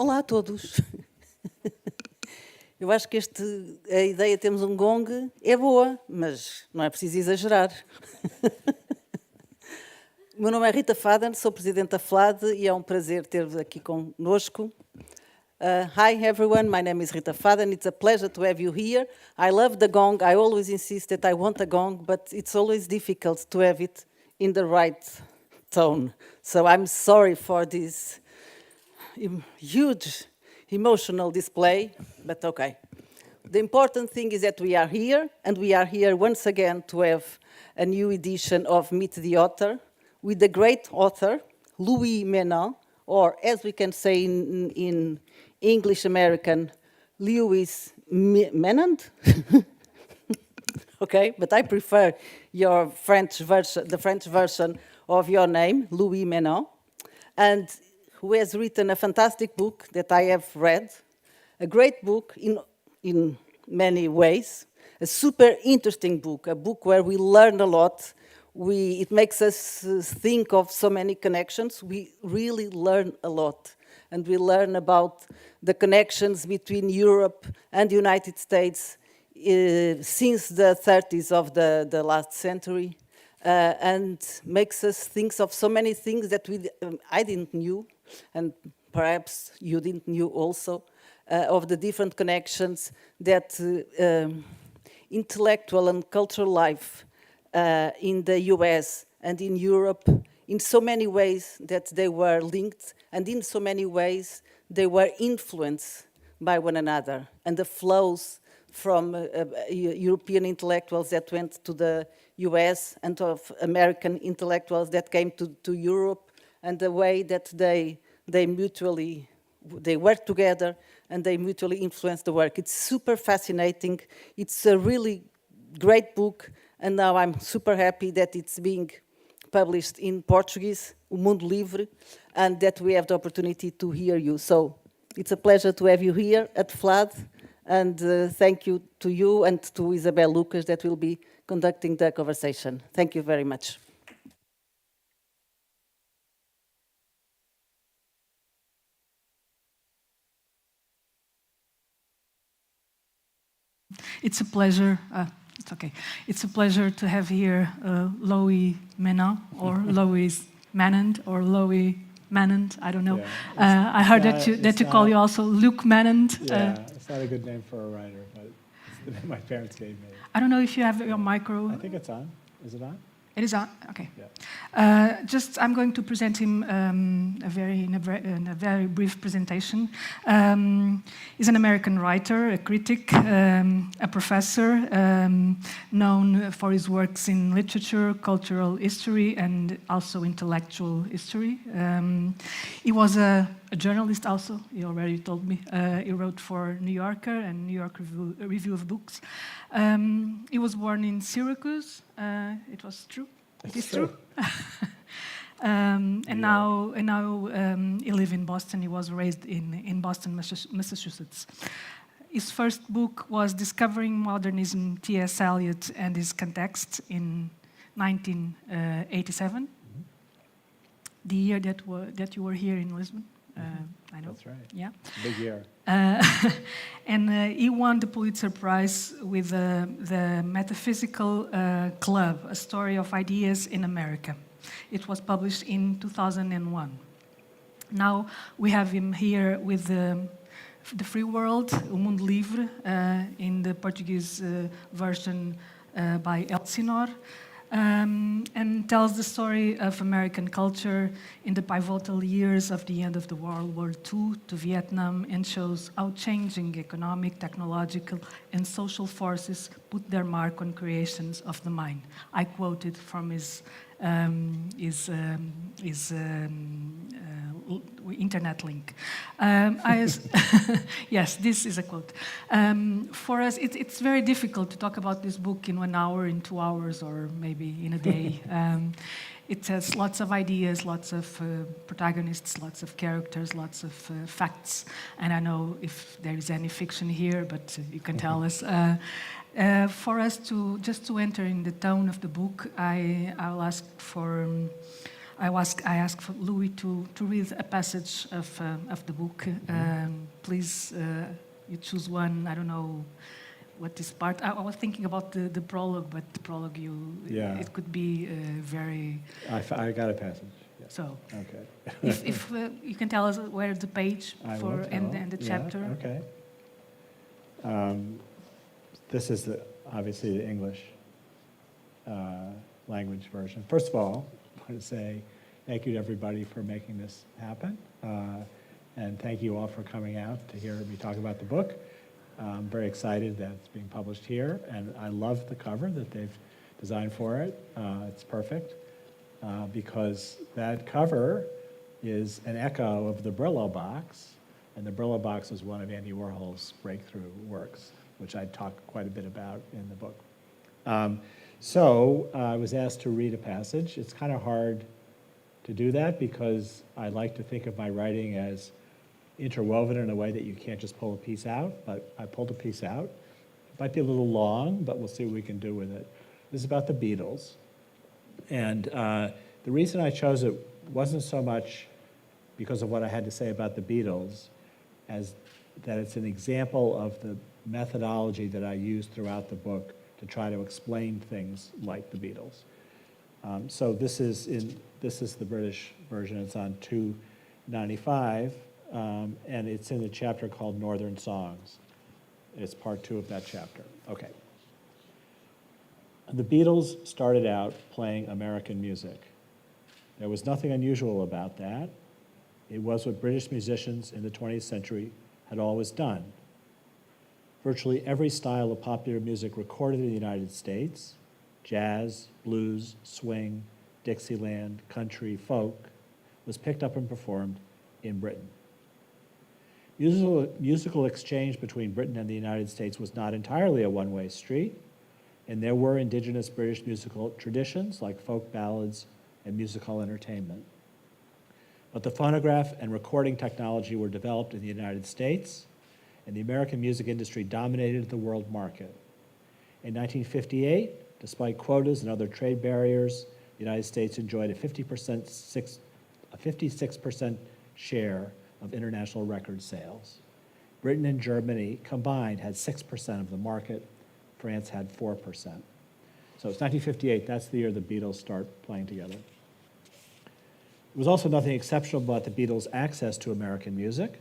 Olá a todos. Eu acho que a ideia de termos um gong é boa, mas não é preciso exagerar. O meu nome é Rita Faden, sou presidente da FLAD e é um prazer ter-vos aqui conosco. Hi everyone, my name is Rita Faden. It's a pleasure to have you here. I love the gong. I always insist that I want a gong, but it's always difficult to have it in the right tone. So I'm sorry for this huge emotional display, but okay. The important thing is that we are here, and we are here once again to have a new edition of Meet the Author with the great author, Louis Menand, or as we can say in English American, Lewis Menand. Okay, but I prefer your French version, the French version of your name, Louis Menand, and who has written a fantastic book that I have read, a great book in many ways, a super interesting book, a book where we learn a lot. It makes us think of so many connections. We really learn a lot. And we learn about the connections between Europe and the United States since the 30s of the last century, and makes us think of so many things that I didn't knew, and perhaps you didn't knew also, of the different connections that intellectual and cultural life in the US and in Europe, in so many ways that they were linked, and in so many ways they were influenced by one another, and the flows from European intellectuals that went to the US and of American intellectuals that came to Europe, and the way that they work together and they mutually influence the work. It's super fascinating. It's a really great book, and now I'm super happy that it's being published in Portuguese, O Mundo Livre, and that we have the opportunity to hear you. So it's a pleasure to have you here at FLAD, and thank you to you and to Isabel Lucas that will be conducting the conversation. Thank you very much. It's a pleasure. It's okay. It's a pleasure to have here Louis Menand, or Louis Menand, or Louis Menand. I don't know. Yeah, I heard that you call you also Luc Menand. Yeah, it's not a good name for a writer, but it's the name my parents gave me. I don't know if you have your micro. I think it's on. Is it on? It is on. Okay. Yeah. I'm going to present him in a very brief presentation. He's an American writer, a critic, a professor, known for his works in literature, cultural history, and also intellectual history. He was a journalist also, he already told me. He wrote for New Yorker and New York Review of Books. He was born in Syracuse. It was true. It is true. And now he lives in Boston. He was raised in Boston, Massachusetts. His first book was Discovering Modernism, T.S. Eliot and His Context in 1987, the year that you were here in Lisbon. I know. That's right. Yeah. Big year. And he won the Pulitzer Prize with the Metaphysical Club, A Story of Ideas in America. It was published in 2001. Now we have him here with the Free World, O Mundo Livre, in the Portuguese version by Elsinore. And tells the story of American culture in the pivotal years of the end of the World War II to Vietnam, and shows how changing economic, technological, and social forces put their mark on creations of the mind. I quoted from his internet link. Yes, this is a quote. For us, it's very difficult to talk about this book in 1 hour, in 2 hours, or maybe in a day. It has lots of ideas, lots of protagonists, lots of characters, lots of facts. And I know if there is any fiction here, but you can tell us. For us to enter in the tone of the book, I'll ask for I asked for Louis to read a passage of the book. Please, you choose one. I don't know what this part. I was thinking about the prologue, but the prologue, it could be very. I got a passage. Yeah. So, Okay. if you can tell us where the page for and the chapter. Yeah, okay. This is obviously the English language version. First of all, I want to say thank you to everybody for making this happen. And thank you all for coming out to hear me talk about the book. I'm very excited that it's being published here, and I love the cover that they've designed for it. It's perfect because that cover is an echo of the Brillo box, and the Brillo box is one of Andy Warhol's breakthrough works, which I talk quite a bit about in the book. So I was asked to read a passage. It's kind of hard to do that because I like to think of my writing as interwoven in a way that you can't just pull a piece out, but I pulled a piece out. It might be a little long, but we'll see what we can do with it. This is about the Beatles. And the reason I chose it wasn't so much because of what I had to say about the Beatles, as that it's an example of the methodology that I used throughout the book to try to explain things like the Beatles. So this is the British version. It's on 295, and it's in a chapter called Northern Songs. It's part 2 of that chapter. Okay. The Beatles started out playing American music. There was nothing unusual about that. It was what British musicians in the 20th century had always done. Virtually every style of popular music recorded in the United States, jazz, blues, swing, Dixieland, country, folk, was picked up and performed in Britain. Musical exchange between Britain and the United States was not entirely a one-way street, and there were indigenous British musical traditions like folk ballads and musical entertainment. But the phonograph and recording technology were developed in the United States, and the American music industry dominated the world market. In 1958, despite quotas and other trade barriers, the United States enjoyed a 56% share of international record sales. Britain and Germany combined had 6% of the market. France had 4%. So it's 1958, that's the year the Beatles start playing together. There was also nothing exceptional about the Beatles' access to American music.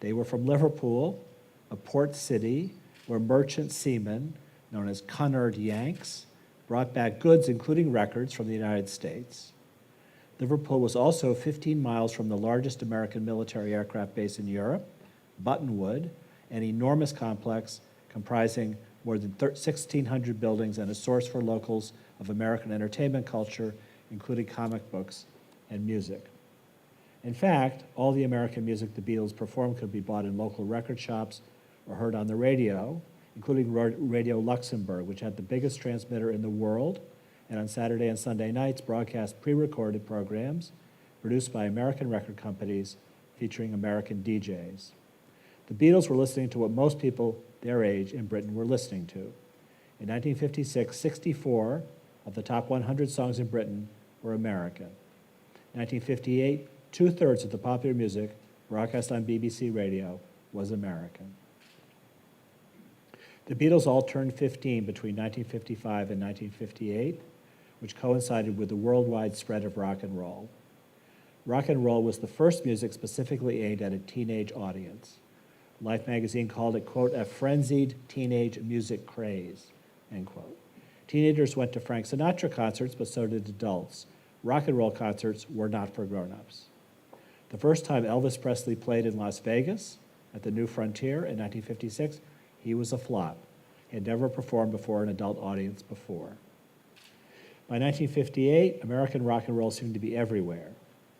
They were from Liverpool, a port city where merchant seamen, known as Cunard Yanks, brought back goods, including records, from the United States. Liverpool was also 15 miles from the largest American military aircraft base in Europe, Buttonwood, an enormous complex comprising more than 1,600 buildings and a source for locals of American entertainment culture, including comic books and music. In fact, all the American music the Beatles performed could be bought in local record shops or heard on the radio, including Radio Luxembourg, which had the biggest transmitter in the world, and on Saturday and Sunday nights broadcast pre-recorded programs produced by American record companies featuring American DJs. The Beatles were listening to what most people their age in Britain were listening to. In 1956, 64 of the top 100 songs in Britain were American. In 1958, 2/3 of the popular music broadcast on BBC Radio was American. The Beatles all turned 15 between 1955 and 1958, which coincided with the worldwide spread of rock and roll. Rock and roll was the first music specifically aimed at a teenage audience. Life magazine called it, quote, a frenzied teenage music craze, end quote. Teenagers went to Frank Sinatra concerts, but so did adults. Rock and roll concerts were not for grown-ups. The first time Elvis Presley played in Las Vegas at the New Frontier in 1956, he was a flop. He had never performed before an adult audience before. By 1958, American rock and roll seemed to be everywhere.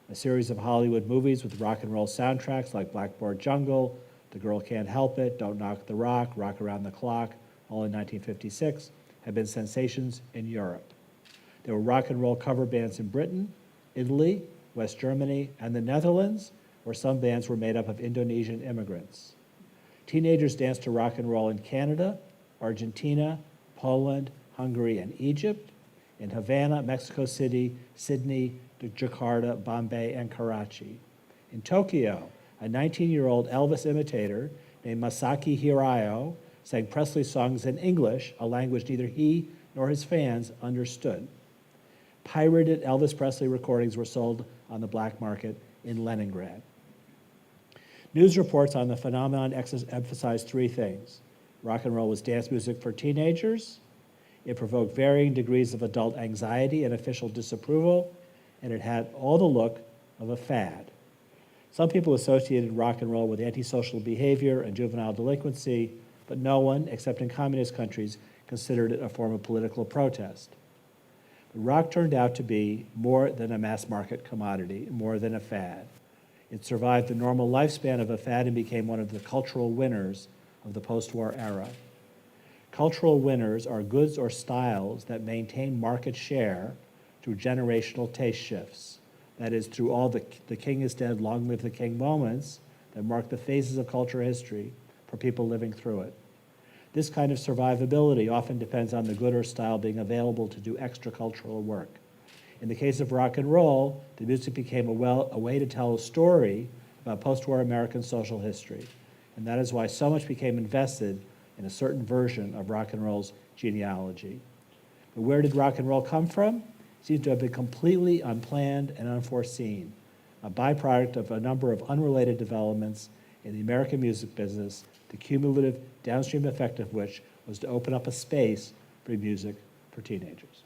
A series of Hollywood movies with rock and roll soundtracks like Blackboard Jungle, The Girl Can't Help It, Don't Knock the Rock, Rock Around the Clock, all in 1956, had been sensations in Europe. There were rock and roll cover bands in Britain, Italy, West Germany, and the Netherlands, where some bands were made up of Indonesian immigrants. Teenagers danced to rock and roll in Canada, Argentina, Poland, Hungary, and Egypt, in Havana, Mexico City, Sydney, to Jakarta, Bombay, and Karachi. In Tokyo, a 19-year-old Elvis imitator named Masaki Hirayo sang Presley songs in English, a language neither he nor his fans understood. Pirated Elvis Presley recordings were sold on the black market in Leningrad. News reports on the phenomenon emphasized three things. Rock and roll was dance music for teenagers, it provoked varying degrees of adult anxiety and official disapproval, and it had all the look of a fad. Some people associated rock and roll with antisocial behavior and juvenile delinquency, but no one, except in communist countries, considered it a form of political protest. But rock turned out to be more than a mass market commodity, more than a fad. It survived the normal lifespan of a fad and became one of the cultural winners of the post-war era. Cultural winners are goods or styles that maintain market share through generational taste shifts. That is, through all the king is dead, long live the king moments that mark the phases of culture history for people living through it. This kind of survivability often depends on the good or style being available to do extra cultural work. In the case of rock and roll, the music became a way to tell a story about post-war American social history. And that is why so much became invested in a certain version of rock and roll's genealogy. But where did rock and roll come from? It seems to have been completely unplanned and unforeseen, a byproduct of a number of unrelated developments in the American music business, the cumulative downstream effect of which was to open up a space for music for teenagers.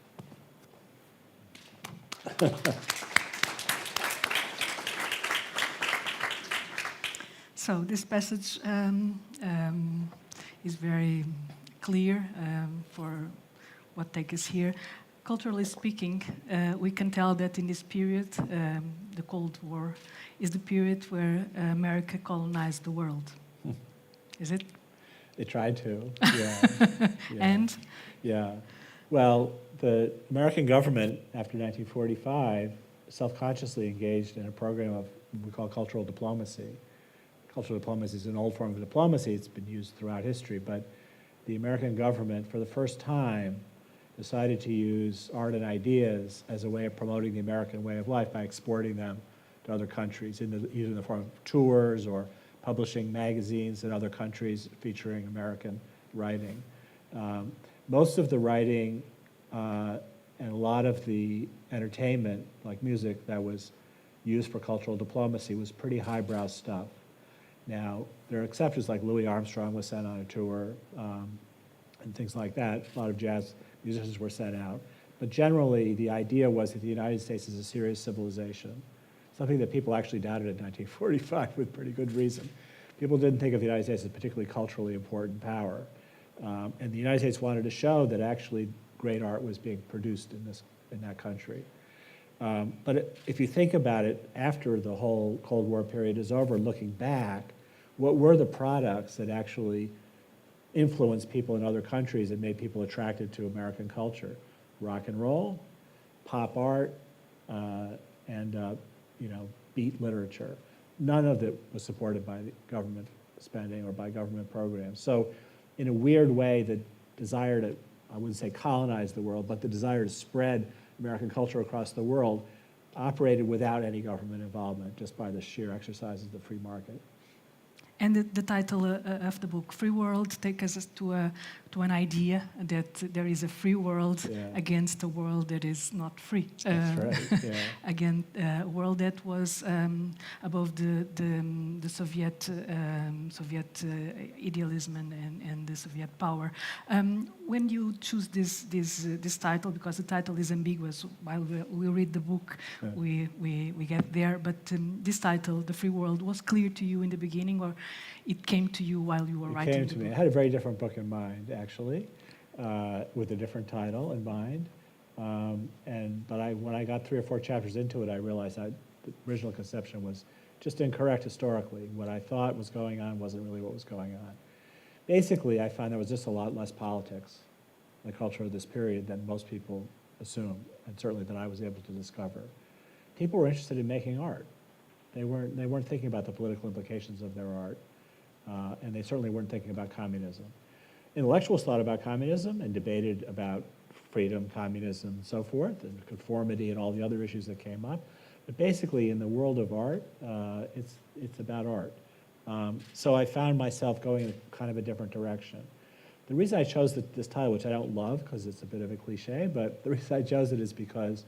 So this passage is very clear for what takes us here. Culturally speaking, we can tell that in this period, the Cold War is the period where America colonized the world. Is it? They tried to, yeah. Yeah. And? Yeah. Well, the American government, after 1945, self-consciously engaged in a program of what we call cultural diplomacy. Cultural diplomacy is an old form of diplomacy. It's been used throughout history, but the American government, for the first time, decided to use art and ideas as a way of promoting the American way of life by exporting them to other countries, either in the form of tours or publishing magazines in other countries featuring American writing. Most of the writing and a lot of the entertainment, like music, that was used for cultural diplomacy was pretty highbrow stuff. Now, there are exceptions, like Louis Armstrong was sent on a tour and things like that. A lot of jazz musicians were sent out. But generally, the idea was that the United States is a serious civilization, something that people actually doubted in 1945 with pretty good reason. People didn't think of the United States as a particularly culturally important power. And the United States wanted to show that actually great art was being produced in that country. But if you think about it, after the whole Cold War period is over, looking back, what were the products that actually influenced people in other countries and made people attracted to American culture? Rock and roll, pop art, and beat literature. None of it was supported by the government spending or by government programs. So in a weird way, the desire to, I wouldn't say colonize the world, but the desire to spread American culture across the world operated without any government involvement, just by the sheer exercise of the free market. And the title of the book, Free World, takes us to an idea that there is a free world against a world that is not free. That's right, yeah. Again, a world that was above the Soviet idealism and the Soviet power. When you choose this title, because the title is ambiguous, while we read the book, we get there, but this title, The Free World, was clear to you in the beginning, or it came to you while you were writing the book? It came to me. I had a very different book in mind, actually, with a different title in mind. But when I got 3 or 4 chapters into it, I realized that the original conception was just incorrect historically. What I thought was going on wasn't really what was going on. Basically, I found there was just a lot less politics in the culture of this period than most people assumed, and certainly that I was able to discover. People were interested in making art. They weren't thinking about the political implications of their art, and they certainly weren't thinking about communism. Intellectuals thought about communism and debated about freedom, communism, and so forth, and conformity and all the other issues that came up. But basically, in the world of art, it's about art. So I found myself going in kind of a different direction. The reason I chose this title, which I don't love because it's a bit of a cliche, but the reason I chose it is because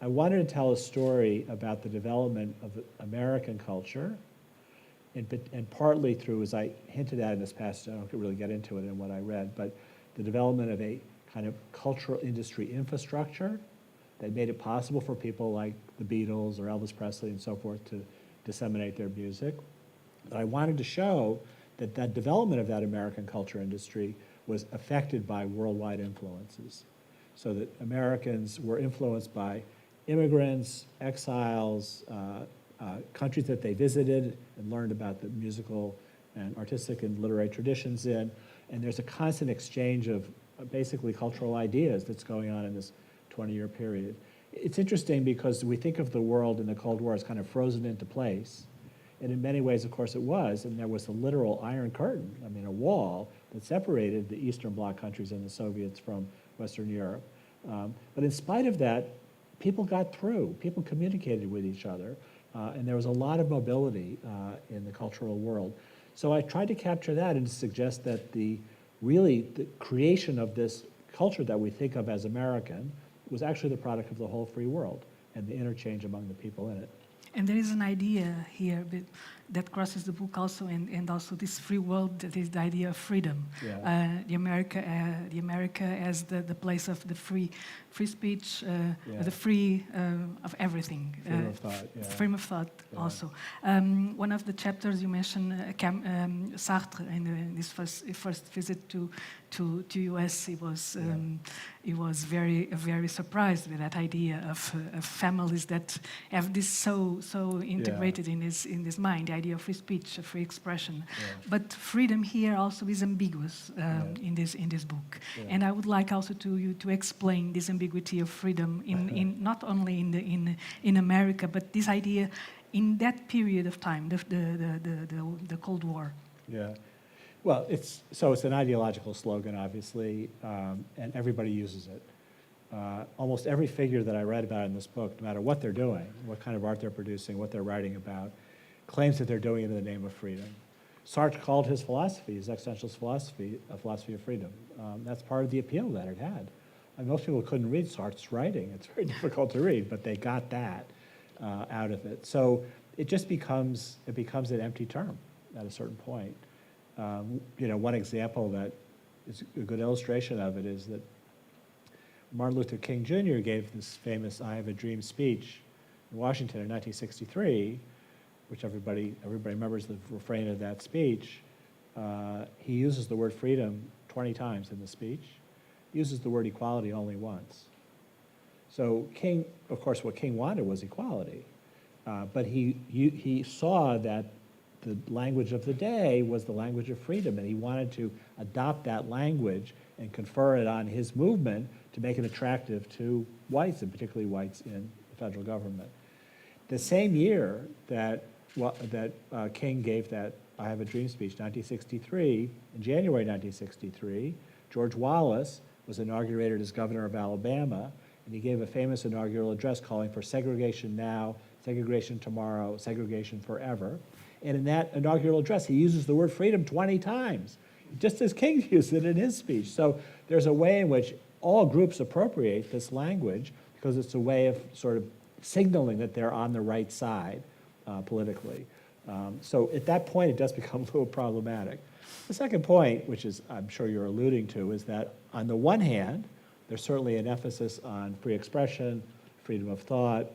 I wanted to tell a story about the development of American culture, and partly through, as I hinted at in this passage, I don't really get into it in what I read, but the development of a kind of cultural industry infrastructure that made it possible for people like the Beatles or Elvis Presley and so forth to disseminate their music. But I wanted to show that that development of that American culture industry was affected by worldwide influences. So that Americans were influenced by immigrants, exiles, countries that they visited and learned about the musical and artistic and literary traditions in. And there's a constant exchange of basically cultural ideas that's going on in this 20-year period. It's interesting because we think of the world in the Cold War as kind of frozen into place. And in many ways, of course, it was. And there was a literal iron curtain, I mean, a wall that separated the Eastern Bloc countries and the Soviets from Western Europe. But in spite of that, people got through. People communicated with each other. And there was a lot of mobility in the cultural world. So I tried to capture that and to suggest that the creation of this culture that we think of as American was actually the product of the whole free world and the interchange among the people in it. And there is an idea here that crosses the book also, and also this free world, that is the idea of freedom. Yeah. The America as the place of the free speech, the free of everything. Freedom of thought, yeah. Freedom of thought, Yeah. also. One of the chapters you mentioned Sartre in this first visit to US. He was very surprised with that idea of families that have this so integrated in his mind, the idea of free speech, of free expression. Yeah. But freedom here also is ambiguous in this book. Yeah. And I would like also to explain this ambiguity of freedom in not only in America, but this idea in that period of time, the Cold War. Yeah. Well, it's an ideological slogan, obviously, and everybody uses it. Almost every figure that I read about in this book, no matter what they're doing, what kind of art they're producing, what they're writing about, claims that they're doing it in the name of freedom. Sartre called his philosophy, his existentialist philosophy, a philosophy of freedom. That's part of the appeal that it had. And most people couldn't read Sartre's writing. It's very difficult to read, but they got that out of it. So it just becomes an empty term at a certain point. One example that is a good illustration of it is that Martin Luther King Jr. gave this famous "I Have a Dream" speech in Washington in 1963, which everybody remembers the refrain of that speech. He uses the word freedom 20 times in the speech. He uses the word equality only once. So King, of course, what King wanted was equality, but he saw that the language of the day was the language of freedom, and he wanted to adopt that language and confer it on his movement to make it attractive to whites, and particularly whites in the federal government. The same year that King gave that "I Have a Dream" speech, 1963, in January 1963, George Wallace was inaugurated as governor of Alabama, and he gave a famous inaugural address calling for segregation now, segregation tomorrow, segregation forever. And in that inaugural address, he uses the word freedom 20 times, just as King used it in his speech. So there's a way in which all groups appropriate this language because it's a way of sort of signaling that they're on the right side politically. So at that point, it does become a little problematic. The second point, which is I'm sure you're alluding to, is that on the one hand, there's certainly an emphasis on free expression, freedom of thought.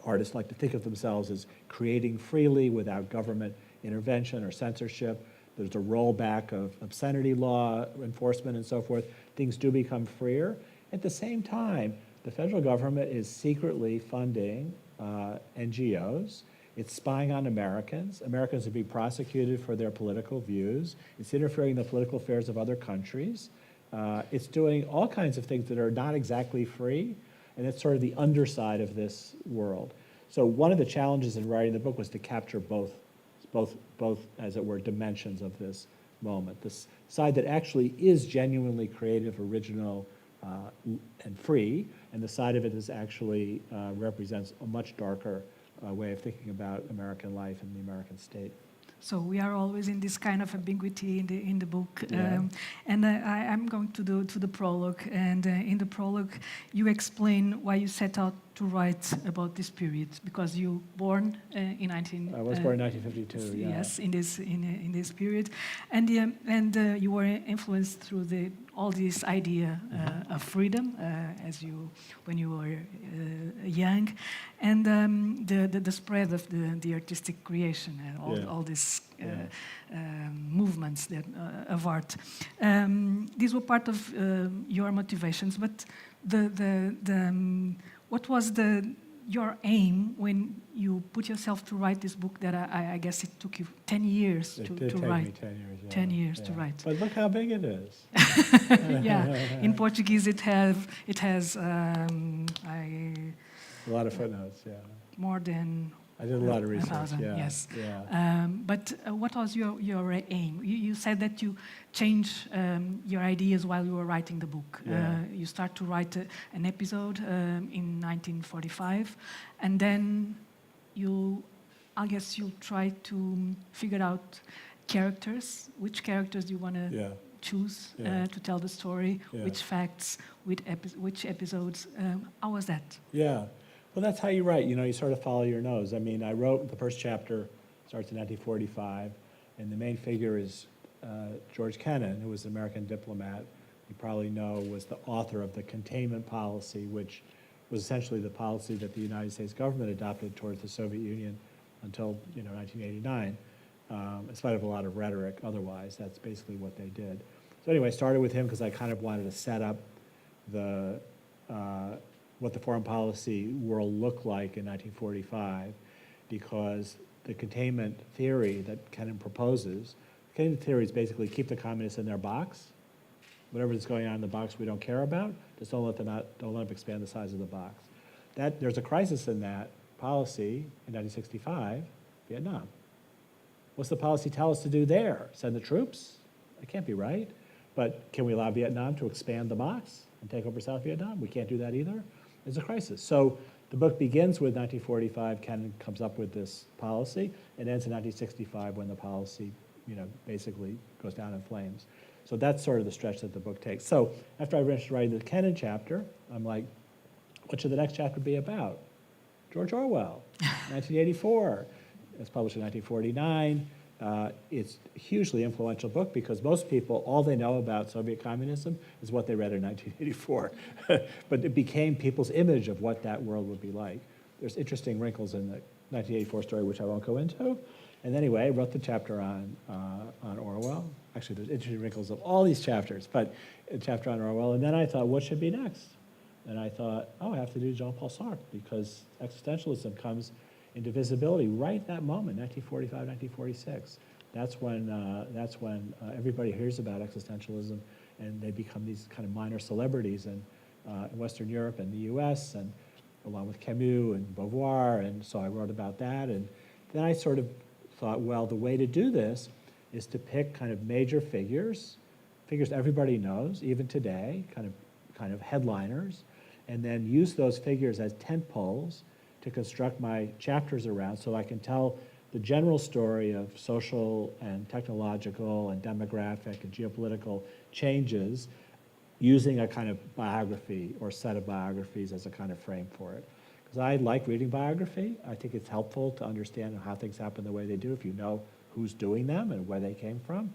Artists like to think of themselves as creating freely without government intervention or censorship. There's a rollback of obscenity law enforcement and so forth. Things do become freer. At the same time, the federal government is secretly funding NGOs. It's spying on Americans. Americans are being prosecuted for their political views. It's interfering in the political affairs of other countries. It's doing all kinds of things that are not exactly free, and it's sort of the underside of this world. So one of the challenges in writing the book was to capture both, as it were, dimensions of this moment. This side that actually is genuinely creative, original, and free, and the side of it is actually represents a much darker way of thinking about American life and the American state. So we are always in this kind of ambiguity in the book, Yeah. and I'm going to the prologue. And in the prologue, you explain why you set out to write about this period, because you born in 19. I was born in 1952. Yeah. Yes, in this period, and you were influenced through all this idea of freedom when you were young, and the spread of the artistic creation and all these movements of art. These were part of your motivations, but what was your aim when you put yourself to write this book that I guess it took you 10 years to It did take write? me 10 years. Yeah. 10 years to write. But look how big it is. Yeah, in Portuguese it has A lot of footnotes, yeah. more than I did a lot of research, 1,000, yeah. yes. Yeah. But what was your aim? You said that you changed your ideas while you were writing the book. Yeah. You start to write an episode in 1945, and then I guess you try to figure out characters. Which characters do you want to Yeah. choose Yeah. to tell the story? Yeah. Which facts? Which episodes? How was that? Yeah. Well, that's how you write. You sort of follow your nose. I mean, I wrote the first chapter, starts in 1945, and the main figure is George Kennan, who was an American diplomat. You probably know was the author of the containment policy, which was essentially the policy that the United States government adopted towards the Soviet Union until 1989, in spite of a lot of rhetoric otherwise. That's basically what they did. So anyway, I started with him because I kind of wanted to set up what the foreign policy world looked like in 1945, because the containment theory that Kennan proposes, containment theory is basically keep the communists in their box. Whatever's going on in the box we don't care about, just don't let them expand the size of the box. There's a crisis in that policy in 1965, Vietnam. What's the policy tell us to do there? Send the troops? That can't be right. But can we allow Vietnam to expand the box and take over South Vietnam? We can't do that either. It's a crisis. So the book begins with 1945, Kennan comes up with this policy, and ends in 1965 when the policy, basically goes down in flames. So that's sort of the stretch that the book takes. So after I finished writing the Kennan chapter, I'm like, what should the next chapter be about? George Orwell, 1984. It's published in 1949. It's a hugely influential book because most people, all they know about Soviet communism is what they read in 1984. But it became people's image of what that world would be like. There's interesting wrinkles in the 1984 story, which I won't go into. And anyway, I wrote the chapter on Orwell. Actually, there's interesting wrinkles of all these chapters, but a chapter on Orwell. And then I thought, what should be next? And I thought, I have to do Jean-Paul Sartre, because existentialism comes into visibility right at that moment, 1945, 1946. That's when everybody hears about existentialism, and they become these kind of minor celebrities in Western Europe and the U.S., and along with Camus and Beauvoir, and so I wrote about that. And then I sort of thought, well, the way to do this is to pick kind of major figures everybody knows, even today, kind of headliners, and then use those figures as tent poles to construct my chapters around, so I can tell the general story of social and technological and demographic and geopolitical changes using a kind of biography or set of biographies as a kind of frame for it. Because I like reading biography. I think it's helpful to understand how things happen the way they do if you know who's doing them and where they came from.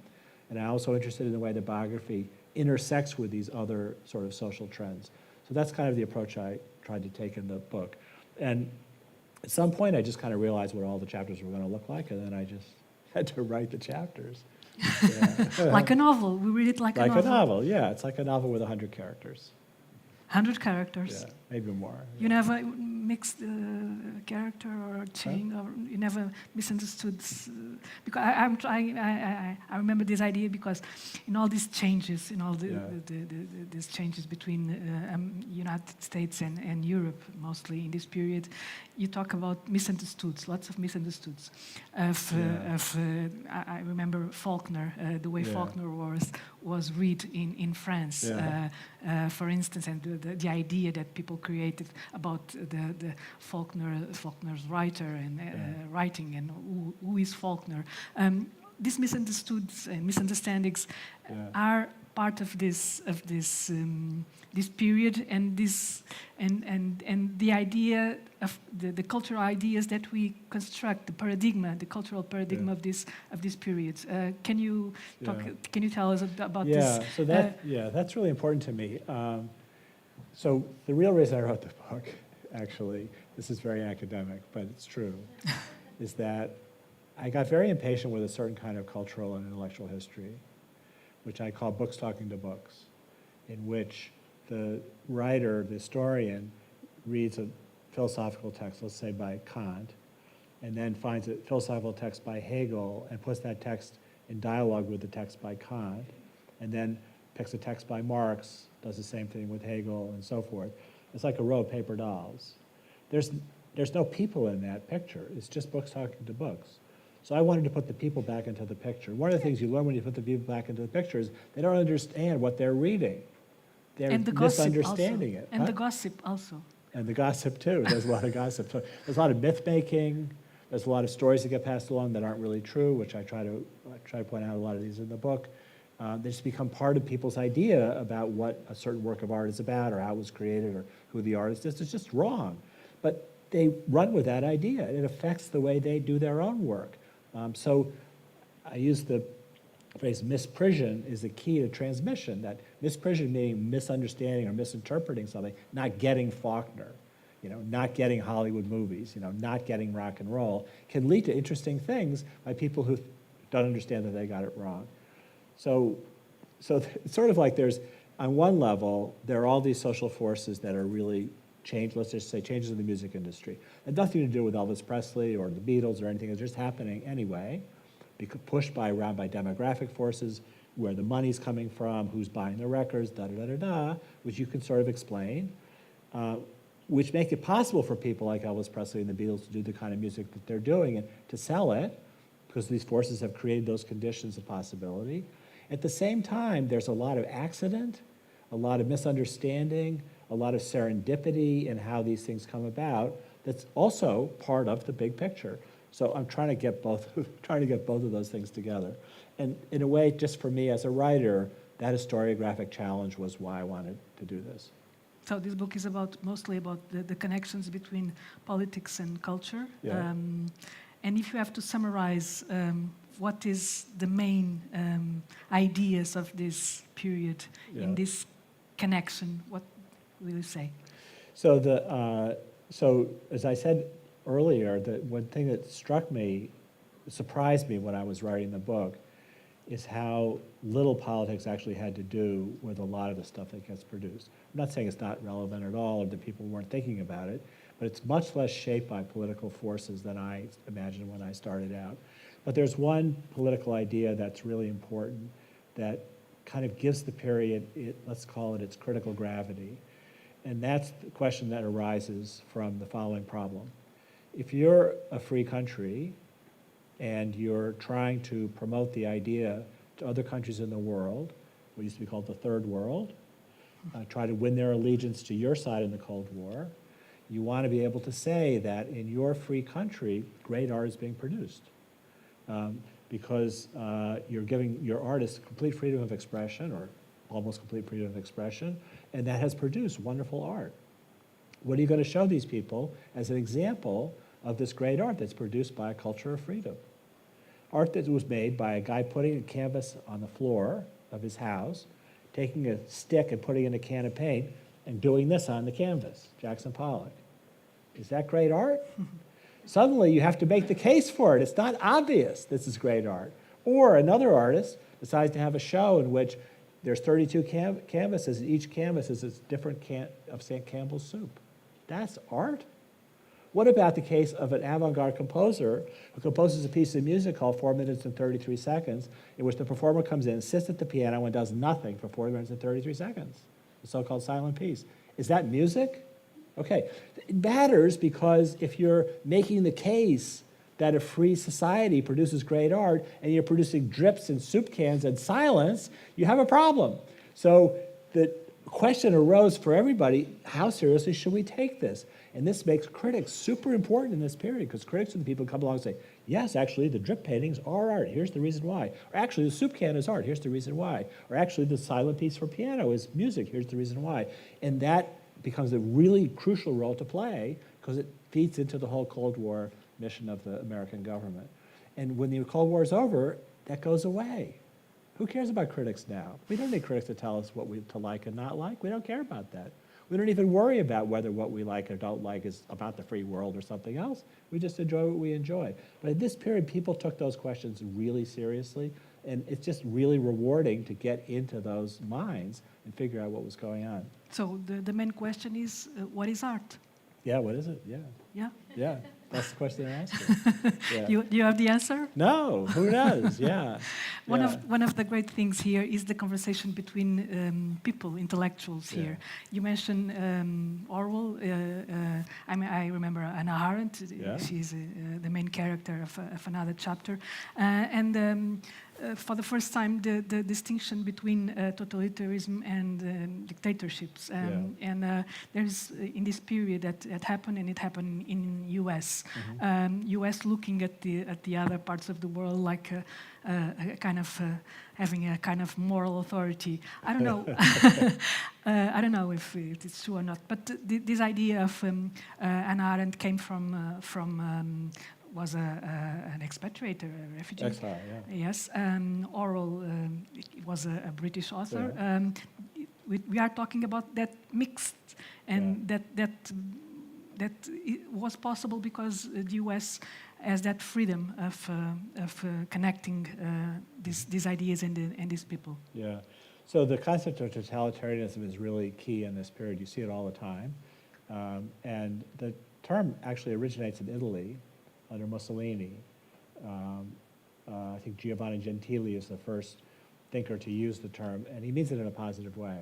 And I'm also interested in the way the biography intersects with these other sort of social trends. So that's kind of the approach I tried to take in the book. And at some point, I just kind of realized what all the chapters were going to look like, and then I just had to write the chapters. Yeah. Like a novel. We read it like a novel. Like a novel, yeah. It's like a novel with 100 characters. 100 characters. maybe more. You never mixed character or change, or you never misunderstood. Because I'm trying. I remember this idea because in all these changes, in all these changes between United States and Europe, mostly in this period, you talk about misunderstoods, lots of misunderstoods. I remember Faulkner, the way Faulkner was read in France, for instance, and the idea that people created about the Faulkner's writer and writing and who is Faulkner. These misunderstoods and misunderstandings are part of this period, and the idea of the cultural ideas that we construct, the cultural paradigm of this period. Can you talk? Can you tell us about this? So that's really important to me. So the real reason I wrote the book, actually, this is very academic, but it's true, is that I got very impatient with a certain kind of cultural and intellectual history, which I call books talking to books, in which the writer, the historian, reads a philosophical text, let's say by Kant, and then finds a philosophical text by Hegel and puts that text in dialogue with the text by Kant, and then picks a text by Marx, does the same thing with Hegel, and so forth. It's like a row of paper dolls. There's no people in that picture. It's just books talking to books. So I wanted to put the people back into the picture. One of the things you learn when you put the people back into the picture is they don't understand what they're reading. They're misunderstanding it. And the gossip also. And the gossip too. There's a lot of gossip. So there's a lot of myth making. There's a lot of stories that get passed along that aren't really true, which I try to point out a lot of these in the book. They just become part of people's idea about what a certain work of art is about, or how it was created, or who the artist is. It's just wrong. But they run with that idea. It affects the way they do their own work. So I use the phrase misprision is the key to transmission. That misprision meaning misunderstanding or misinterpreting something, not getting Faulkner, not getting Hollywood movies, not getting rock and roll, can lead to interesting things by people who don't understand that they got it wrong. So it's sort of like there's, on one level, there are all these social forces that are really let's just say changes in the music industry. It had nothing to do with Elvis Presley or the Beatles or anything. It's just happening anyway, pushed around by demographic forces, where the money's coming from, who's buying the records, da-da-da-da-da, which you can sort of explain, which make it possible for people like Elvis Presley and the Beatles to do the kind of music that they're doing and to sell it, because these forces have created those conditions of possibility. At the same time, there's a lot of accident, a lot of misunderstanding, a lot of serendipity in how these things come about. That's also part of the big picture. So I'm trying to get both of those things together. And in a way, just for me as a writer, that historiographic challenge was why I wanted to do this. So this book is mostly about the connections between politics and culture. Yeah. And if you have to summarize what is the main ideas of this period in this connection, what will you say? So so as I said earlier, the one thing that surprised me when I was writing the book, is how little politics actually had to do with a lot of the stuff that gets produced. I'm not saying it's not relevant at all, or that people weren't thinking about it, but it's much less shaped by political forces than I imagined when I started out. But there's one political idea that's really important that kind of gives the period, let's call it its critical gravity. And that's the question that arises from the following problem. If you're a free country and you're trying to promote the idea to other countries in the world, what used to be called the Third World, try to win their allegiance to your side in the Cold War, you want to be able to say that in your free country, great art is being produced. Because you're giving your artists complete freedom of expression, or almost complete freedom of expression, and that has produced wonderful art. What are you going to show these people as an example of this great art that's produced by a culture of freedom? Art that was made by a guy putting a canvas on the floor of his house, taking a stick and putting in a can of paint, and doing this on the canvas, Jackson Pollock. Is that great art? Suddenly you have to make the case for it. It's not obvious this is great art. Or another artist decides to have a show in which there's 32 canvases, and each canvas is a different can of St. Campbell's soup. That's art? What about the case of an avant-garde composer who composes a piece of music called 4 minutes and 33 seconds, in which the performer comes in, sits at the piano, and does nothing for 4 minutes and 33 seconds, the so-called silent piece? Is that music? Okay, it matters because if you're making the case that a free society produces great art and you're producing drips and soup cans and silence, you have a problem. So the question arose for everybody, how seriously should we take this? And this makes critics super important in this period, because critics are the people who come along and say, yes, actually, the drip paintings are art. Here's the reason why. Or actually, the soup can is art. Here's the reason why. Or actually, the silent piece for piano is music. Here's the reason why. And that becomes a really crucial role to play, because it feeds into the whole Cold War mission of the American government. And when the Cold War is over, that goes away. Who cares about critics now? We don't need critics to tell us what we to like and not like. We don't care about that. We don't even worry about whether what we like or don't like is about the free world or something else. We just enjoy what we enjoy. But in this period, people took those questions really seriously, and it's just really rewarding to get into those minds and figure out what was going on. So the main question is, what is art? Yeah, what is it? Yeah. Yeah? Yeah, that's the question they're asking. Yeah. You have the answer? No, who does? Yeah. One of the great things here is the conversation between people, intellectuals here. You mentioned Orwell. I remember Hannah Arendt. Yeah. She's the main character of another chapter. For the first time, the distinction between totalitarianism and dictatorships. And there's, in this period that happened, and it happened in U.S. U.S. looking at the other parts of the world like a kind of having a kind of moral authority. I don't know. I don't know if it's true or not. But this idea of Hannah Arendt came from was an expatriate, a refugee. Exile, yeah. Yes. Orwell was a British author. Yeah. We are talking about that mixed, and that it was possible because the U.S. has that freedom of connecting these ideas and these people. Yeah. So the concept of totalitarianism is really key in this period. You see it all the time. And the term actually originates in Italy under Mussolini. I think Giovanni Gentili is the first thinker to use the term, and he means it in a positive way.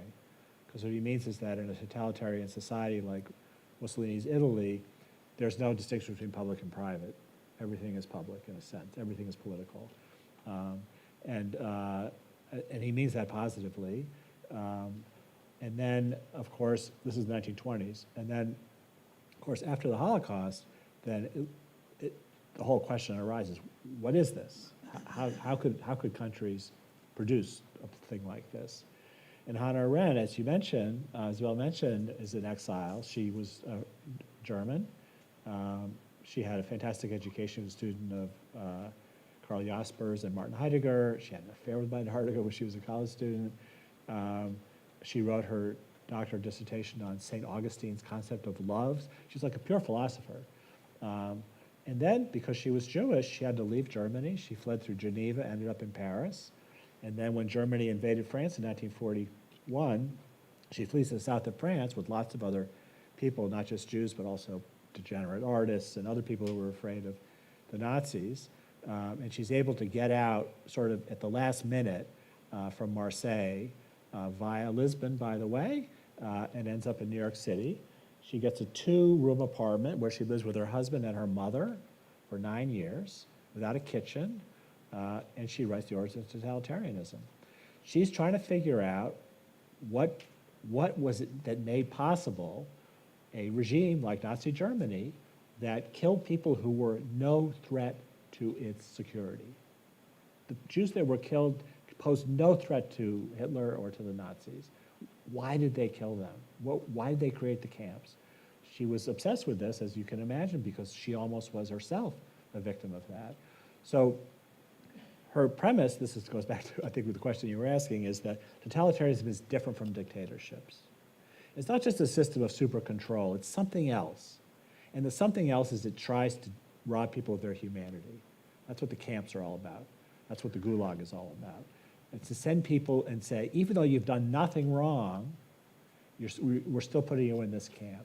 Because what he means is that in a totalitarian society like Mussolini's Italy, there's no distinction between public and private. Everything is public in a sense. Everything is political. And he means that positively. And then, of course, this is the 1920s. And then, of course, after the Holocaust, then the whole question arises, what is this? How could countries produce a thing like this? And Hannah Arendt, as you mentioned, Isabel mentioned, is in exile. She was German. She had a fantastic education, a student of Karl Jaspers and Martin Heidegger. She had an affair with Martin Heidegger when she was a college student. She wrote her doctoral dissertation on St. Augustine's concept of love. She's like a pure philosopher. And then, because she was Jewish, she had to leave Germany. She fled through Geneva, ended up in Paris. And then when Germany invaded France in 1941, she flees to the south of France with lots of other people, not just Jews, but also degenerate artists and other people who were afraid of the Nazis. And she's able to get out sort of at the last minute from Marseille via Lisbon, by the way, and ends up in New York City. She gets a 2-room apartment where she lives with her husband and her mother for 9 years without a kitchen, and she writes The Origins of Totalitarianism. She's trying to figure out what was it that made possible a regime like Nazi Germany that killed people who were no threat to its security. The Jews that were killed posed no threat to Hitler or to the Nazis. Why did they kill them? Why did they create the camps? She was obsessed with this, as you can imagine, because she almost was herself a victim of that. So her premise, goes back to, I think, with the question you were asking, is that totalitarianism is different from dictatorships. It's not just a system of super control, it's something else. And the something else is it tries to rob people of their humanity. That's what the camps are all about. That's what the Gulag is all about. It's to send people and say, even though you've done nothing wrong, we're still putting you in this camp.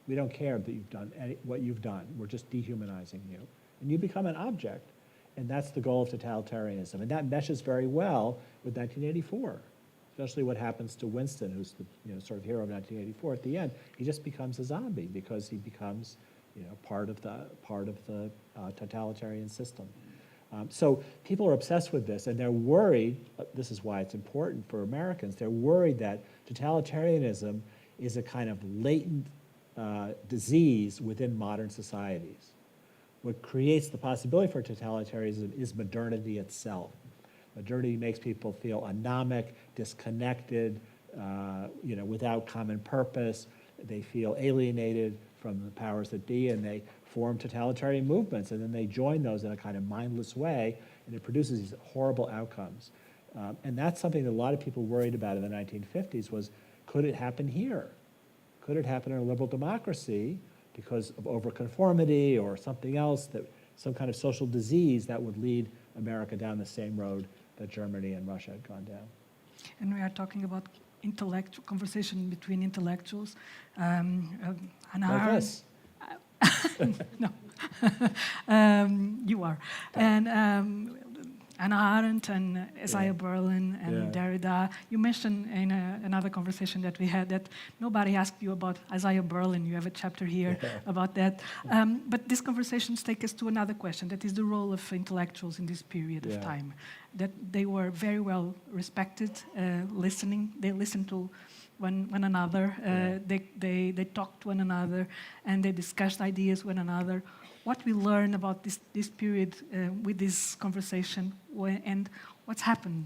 We don't care that you've done what you've done. We're just dehumanizing you. And you become an object. And that's the goal of totalitarianism. And that meshes very well with 1984, especially what happens to Winston, who's the sort of hero of 1984 at the end. He just becomes a zombie because he becomes part of the totalitarian system. So people are obsessed with this, and they're worried, this is why it's important for Americans, they're worried that totalitarianism is a kind of latent disease within modern societies. What creates the possibility for totalitarianism is modernity itself. Modernity makes people feel anomic, disconnected, without common purpose. They feel alienated from the powers that be, and they form totalitarian movements, and then they join those in a kind of mindless way, and it produces these horrible outcomes. And that's something that a lot of people worried about in the 1950s was, could it happen here? Could it happen in a liberal democracy because of overconformity or something else, some kind of social disease that would lead America down the same road that Germany and Russia had gone down? And we are talking about conversation between intellectuals. Like us. No, you are. And Hannah Arendt and Isaiah Berlin and Derrida. You mentioned in another conversation that we had that nobody asked you about Isaiah Berlin. You have a chapter here about that. But these conversations take us to another question, that is the role of intellectuals in this period of time. That they were very well respected, listening. They listened to one another. They talked to one another, and they discussed ideas with one another. What we learn about this period with this conversation, and what's happened?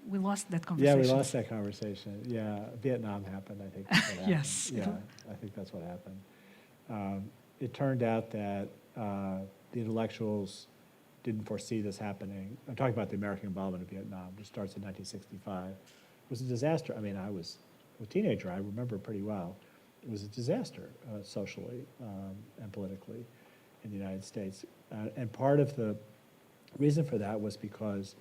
We lost that conversation. Yeah, we lost that conversation. Yeah, Vietnam happened, I think. That's what happened. Yes. Yeah, I think that's what happened. It turned out that the intellectuals didn't foresee this happening. I'm talking about the American involvement in Vietnam, which starts in 1965. It was a disaster. I mean, I was a teenager. I remember it pretty well. It was a disaster socially and politically in the United States. And part of the reason for that was because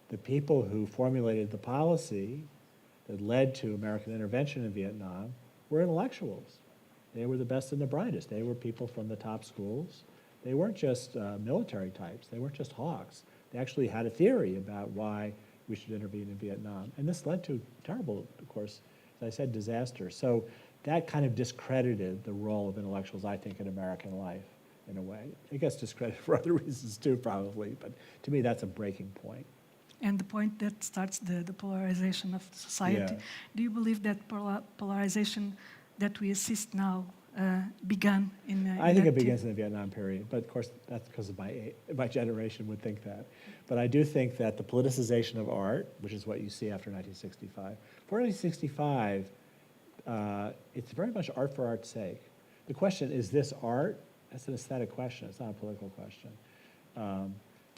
the people who formulated the policy that led to American intervention in Vietnam were intellectuals. They were the best and the brightest. They were people from the top schools. They weren't just military types. They weren't just hawks. They actually had a theory about why we should intervene in Vietnam. And this led to terrible, of course, as I said, disaster. So that kind of discredited the role of intellectuals, I think, in American life, in a way. It gets discredited for other reasons too, probably, but to me that's a breaking point. And the point that starts the polarization of society. Yeah. Do you believe that polarization that we assist now began in I think it begins in the Vietnam period, but of course that's because of my generation would think that. But I do think that the politicization of art, which is what you see after 1965, for 1965, it's very much art for art's sake. The question, is this art? That's an aesthetic question. It's not a political question.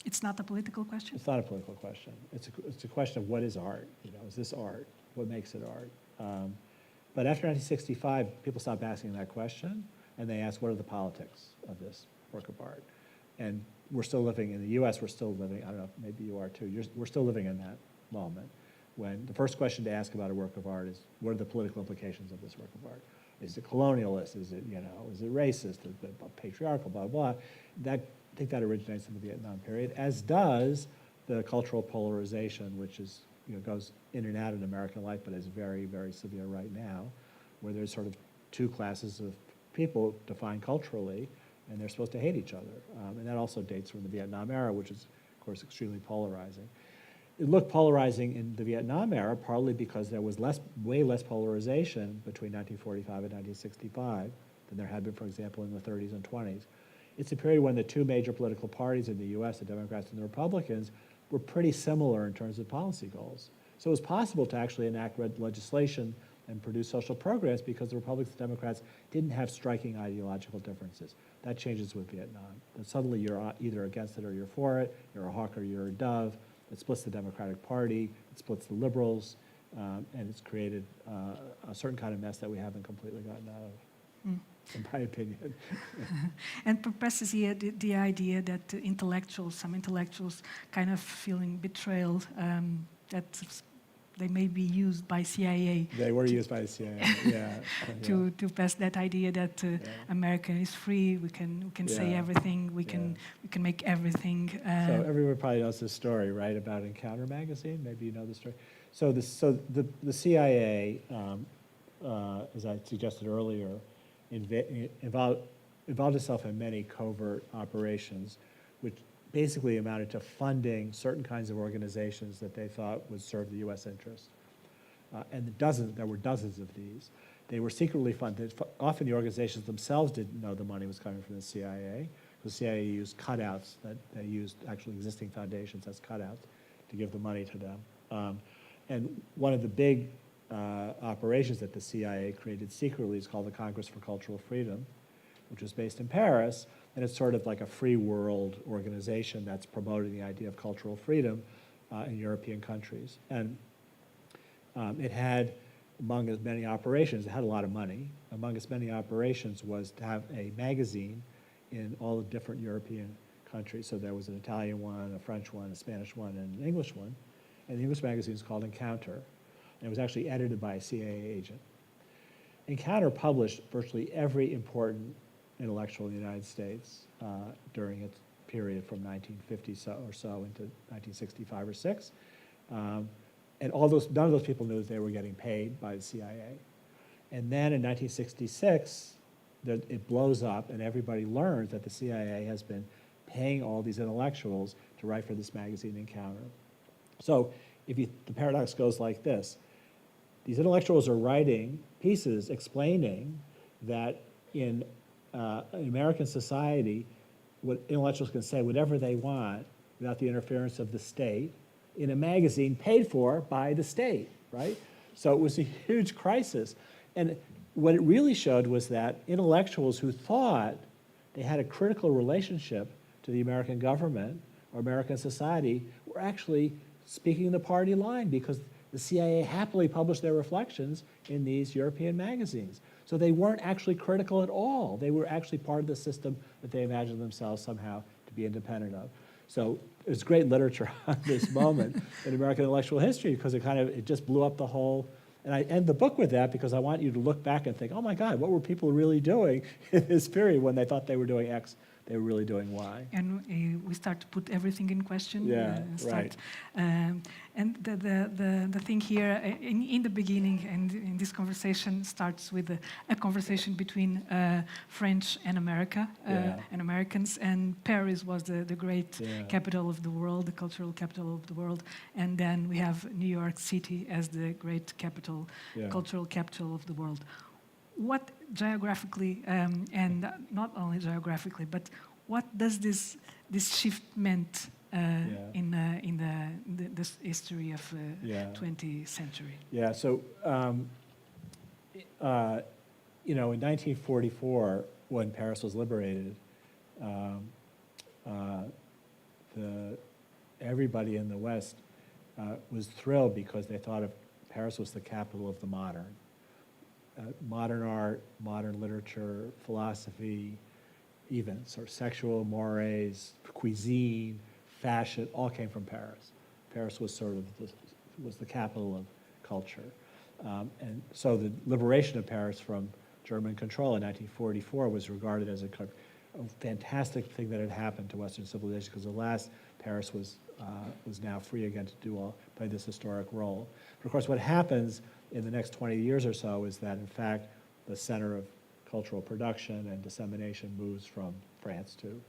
It's not a political question? It's not a political question. It's a question of what is art? Is this art? What makes it art? But after 1965, people stopped asking that question, and they asked, what are the politics of this work of art? And we're still living, in the US, we're still living, I don't know, maybe you are too, we're still living in that moment when the first question to ask about a work of art is, what are the political implications of this work of art? Is it colonialist? Is it, is it racist? Is it patriarchal, blah, blah? I think that originates in the Vietnam period, as does the cultural polarization, which is, goes in and out in American life, but is very, very severe right now, where there's sort of two classes of people defined culturally, and they're supposed to hate each other. And that also dates from the Vietnam era, which is, of course, extremely polarizing. It looked polarizing in the Vietnam era, partly because there was way less polarization between 1945 and 1965 than there had been, for example, in the 30s and 20s. It's a period when the two major political parties in the US, the Democrats and the Republicans, were pretty similar in terms of policy goals. So it was possible to actually enact legislation and produce social programs because the Republicans and Democrats didn't have striking ideological differences. That changes with Vietnam. Then suddenly you're either against it or you're for it, you're a hawk or you're a dove. It splits the Democratic Party, it splits the liberals, and it's created a certain kind of mess that we haven't completely gotten out of, in my opinion. And perpasses here the idea that some intellectuals kind of feeling betrayed that they may be used by CIA. They were used by the CIA, yeah. To pass that idea that America is free, we can say everything, we can make everything. So everyone probably knows this story, right, about Encounter magazine? Maybe you know the story. So the CIA, as I suggested earlier, involved itself in many covert operations, which basically amounted to funding certain kinds of organizations that they thought would serve the U.S. interest. And there were dozens of these. They were secretly funded. Often the organizations themselves didn't know the money was coming from the CIA. The CIA used cutouts, that they used actually existing foundations as cutouts to give the money to them. And one of the big operations that the CIA created secretly is called the Congress for Cultural Freedom, which was based in Paris. And it's sort of like a free world organization that's promoting the idea of cultural freedom in European countries. And it had, among its many operations, it had a lot of money. Among its many operations was to have a magazine in all the different European countries. So there was an Italian one, a French one, a Spanish one, and an English one. And the English magazine is called Encounter. And it was actually edited by a CIA agent. Encounter published virtually every important intellectual in the United States during its period from 1950 or so into 1965 or 6. And none of those people knew that they were getting paid by the CIA. And then in 1966, it blows up and everybody learns that the CIA has been paying all these intellectuals to write for this magazine, Encounter. So the paradox goes like this. These intellectuals are writing pieces explaining that in American society, what intellectuals can say whatever they want without the interference of the state in a magazine paid for by the state, right? So it was a huge crisis. And what it really showed was that intellectuals who thought they had a critical relationship to the American government or American society were actually speaking the party line because the CIA happily published their reflections in these European magazines. So they weren't actually critical at all. They were actually part of the system that they imagined themselves somehow to be independent of. So there's great literature on this moment in American intellectual history because it just blew up the whole. And I end the book with that because I want you to look back and think, oh my God, what were people really doing in this period when they thought they were doing X, they were really doing Y? And we start to put everything in question. Yeah, right. And the thing here in the beginning and in this conversation starts with a conversation between French and America and Americans. And Paris was the great capital of the world, the cultural capital of the world. And then we have New York City as the great capital, cultural capital of the world. What geographically, and not only geographically, but what does this shift meant in this history of 20th century? Yeah. So, in 1944, when Paris was liberated, everybody in the West was thrilled because they thought of Paris was the capital of the modern. Modern art, modern literature, philosophy, even sort of sexual mores, cuisine, fashion, all came from Paris. Paris was sort of the capital of culture. And so the liberation of Paris from German control in 1944 was regarded as a fantastic thing that had happened to Western civilization because at last Paris was now free again to play this historic role. But of course what happens in the next 20 years or so is that, in fact, the center of cultural production and dissemination moves from France to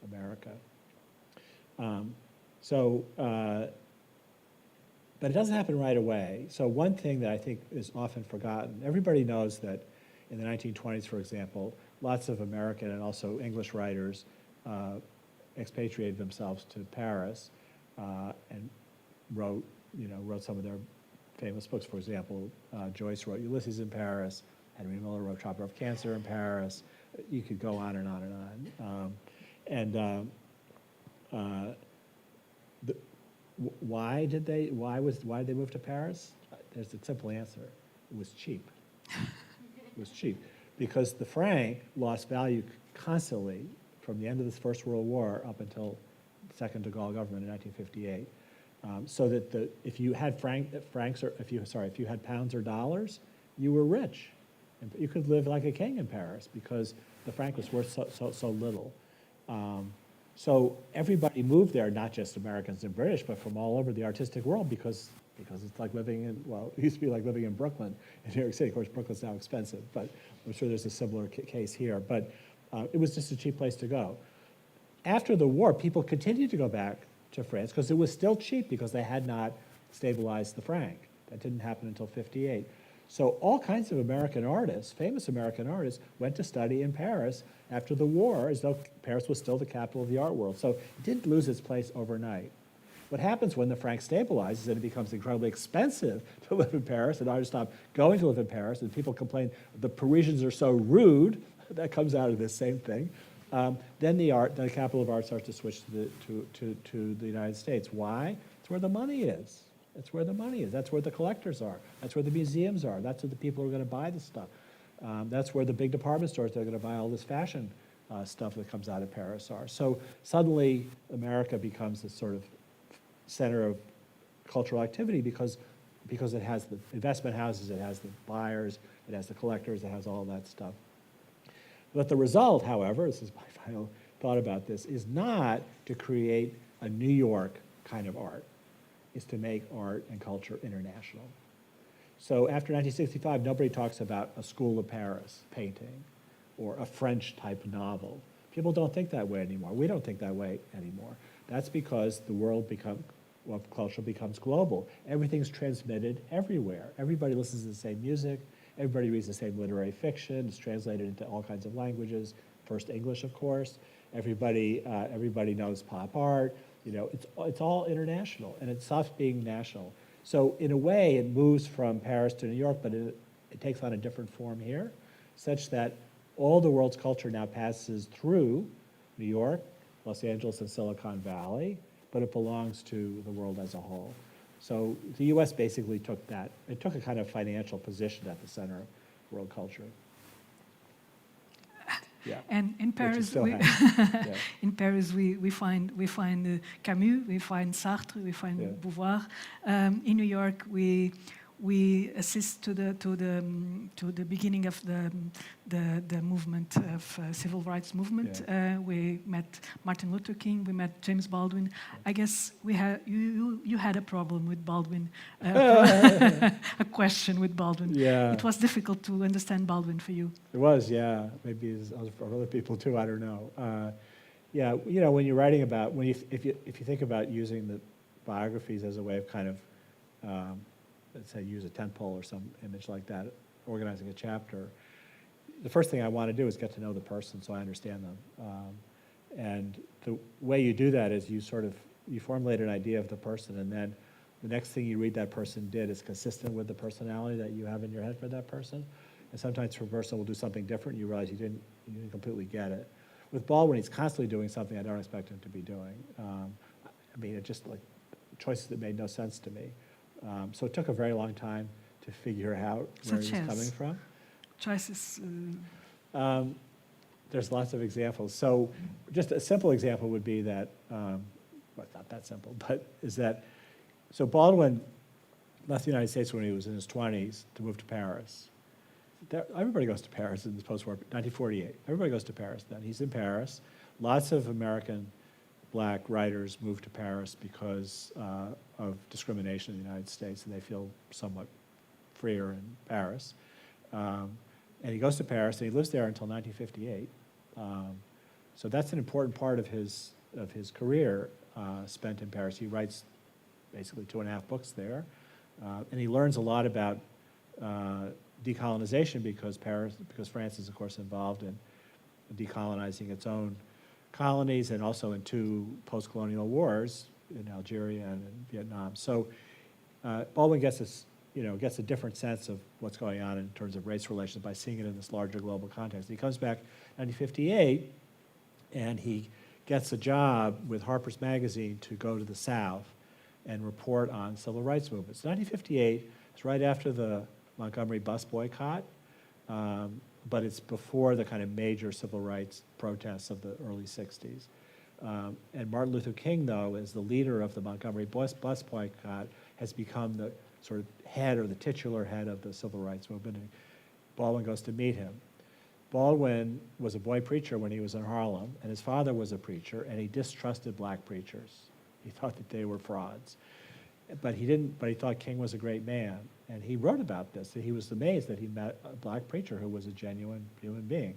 America. But it doesn't happen right away. So one thing that I think is often forgotten, everybody knows that in the 1920s, for example, lots of American and also English writers expatriated themselves to Paris and wrote some of their famous books. For example, Joyce wrote Ulysses in Paris. Henry Miller wrote Chopper of Cancer in Paris. You could go on and on and on. Why did they move to Paris? There's a simple answer. It was cheap. It was cheap because the franc lost value constantly from the end of the First World War up until the Second de Gaulle government in 1958. So that if you had francs, or if you had pounds or dollars, you were rich. And you could live like a king in Paris because the franc was worth so little. So everybody moved there, not just Americans and British, but from all over the artistic world because it's like living in, well, it used to be like living in Brooklyn, in New York City. Of course, Brooklyn's now expensive, but I'm sure there's a similar case here. But it was just a cheap place to go. After the war, people continued to go back to France because it was still cheap because they had not stabilized the franc. That didn't happen until '58. So all kinds of American artists, famous American artists, went to study in Paris after the war, as though Paris was still the capital of the art world. So it didn't lose its place overnight. What happens when the franc stabilizes and it becomes incredibly expensive to live in Paris, and artists stop going to live in Paris, and people complain the Parisians are so rude, that comes out of this same thing. Then the capital of art starts to switch to the United States. Why? It's where the money is. That's where the money is. That's where the collectors are. That's where the museums are. That's where the people are going to buy the stuff. That's where the big department stores that are going to buy all this fashion stuff that comes out of Paris are. So suddenly America becomes this sort of center of cultural activity because it has the investment houses, it has the buyers, it has the collectors, it has all that stuff. But the result, however, this is my final thought about this, is not to create a New York kind of art. Is to make art and culture international. So after 1965, nobody talks about a School of Paris painting or a French type novel. People don't think that way anymore. We don't think that way anymore. That's because the world culture becomes global. Everything's transmitted everywhere. Everybody listens to the same music. Everybody reads the same literary fiction. It's translated into all kinds of languages. First English, of course. Everybody knows pop art. You know, it's all international, and it stops being national. So in a way, it moves from Paris to New York, but it takes on a different form here, such that all the world's culture now passes through New York, Los Angeles, and Silicon Valley, but it belongs to the world as a whole. So the US basically took that. It took a kind of financial position at the center of world culture. Yeah. And in Paris, in Paris we find Camus, we find Sartre, we find Beauvoir. In New York, we assist to the beginning of the movement of civil rights movement. We met Martin Luther King. We met James Baldwin. I guess you had a problem with Baldwin, a question with Baldwin. Yeah. It was difficult to understand Baldwin for you. It was, yeah. Maybe it's for other people too. I don't know. Yeah, you know, when you're writing about if you think about using the biographies as a way of kind of let's say use a tentpole or some image like that, organizing a chapter, the first thing I want to do is get to know the person so I understand them. And the way you do that is you formulate an idea of the person, and then the next thing you read that person did is consistent with the personality that you have in your head for that person. And sometimes a person will do something different, and you realize you didn't completely get it. With Baldwin, he's constantly doing something I don't expect him to be doing. I mean, it just like choices that made no sense to me. So it took a very long time to figure out where he was coming from. Choices. There's lots of examples. So just a simple example would be that, well, it's not that simple, but is that, so Baldwin left the United States when he was in his 20s to move to Paris. Everybody goes to Paris in this post-war, 1948. Everybody goes to Paris then. He's in Paris. Lots of American black writers move to Paris because of discrimination in the United States, and they feel somewhat freer in Paris. And he goes to Paris, and he lives there until 1958. So that's an important part of his career spent in Paris. He writes basically 2.5 books there, and he learns a lot about decolonization because France is, of course, involved in decolonizing its own colonies and also in 2 post-colonial wars in Algeria and in Vietnam. So Baldwin gets a different sense of what's going on in terms of race relations by seeing it in this larger global context. He comes back in 1958, and he gets a job with Harper's Magazine to go to the South and report on civil rights movements. 1958 is right after the Montgomery bus boycott, but it's before the kind of major civil rights protests of the early 60s. And Martin Luther King, though, as the leader of the Montgomery bus boycott, has become the sort of head or the titular head of the civil rights movement. And Baldwin goes to meet him. Baldwin was a boy preacher when he was in Harlem, and his father was a preacher, and he distrusted black preachers. He thought that they were frauds. But he thought King was a great man. And he wrote about this, that he was amazed that he met a black preacher who was a genuine human being.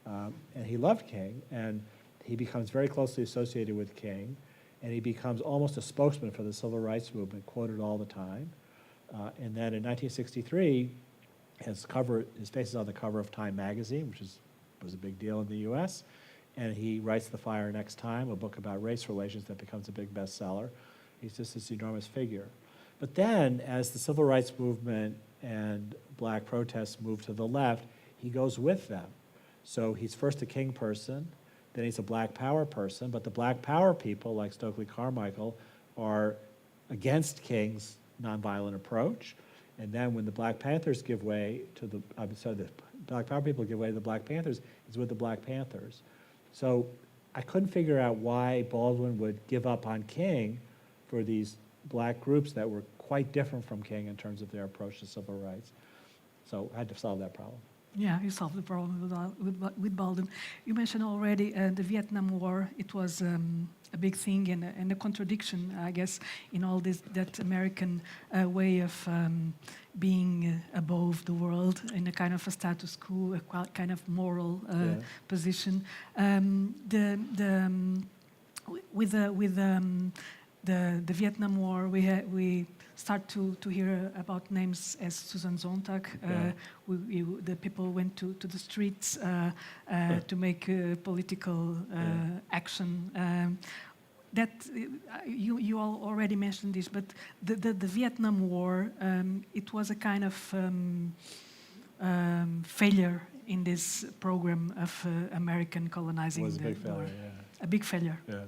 And he loved King, and he becomes very closely associated with King, and he becomes almost a spokesman for the civil rights movement, quoted all the time. And then in 1963, his face is on the cover of Time magazine, which was a big deal in the US. And he writes The Fire Next Time, a book about race relations that becomes a big bestseller. He's just this enormous figure. But then, as the civil rights movement and black protests move to the left, he goes with them. So he's first a King person, then he's a Black Power person, but the Black Power people, like Stokely Carmichael, are against King's nonviolent approach. And then when the Black Panthers give way to the Black Power people give way to the Black Panthers, he's with the Black Panthers. So I couldn't figure out why Baldwin would give up on King for these black groups that were quite different from King in terms of their approach to civil rights. So I had to solve that problem. Yeah, you solved the problem with Baldwin. You mentioned already the Vietnam War. It was a big thing and a contradiction, I guess, in all this, that American way of being above the world in a kind of a status quo, a kind of moral position. With the Vietnam War, we start to hear about names as Susan Sontag. The people went to the streets to make political action. That you all already mentioned this, but the Vietnam War, it was a kind of failure in this program of American colonizing. It was a big failure, yeah. A big failure. Yeah.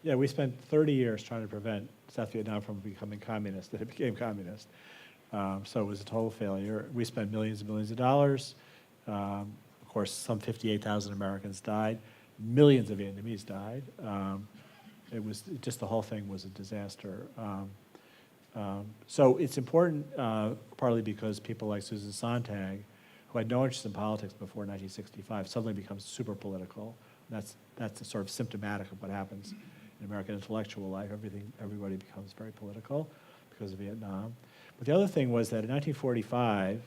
Yeah, we spent 30 years trying to prevent South Vietnam from becoming communist, and it became communist. So it was a total failure. We spent millions and millions of dollars. Of course, some 58,000 Americans died. Millions of Vietnamese died. It was just, the whole thing was a disaster. So it's important, partly because people like Susan Sontag, who had no interest in politics before 1965, suddenly becomes super political. That's sort of symptomatic of what happens in American intellectual life. Everybody becomes very political because of Vietnam. But the other thing was that in 1945,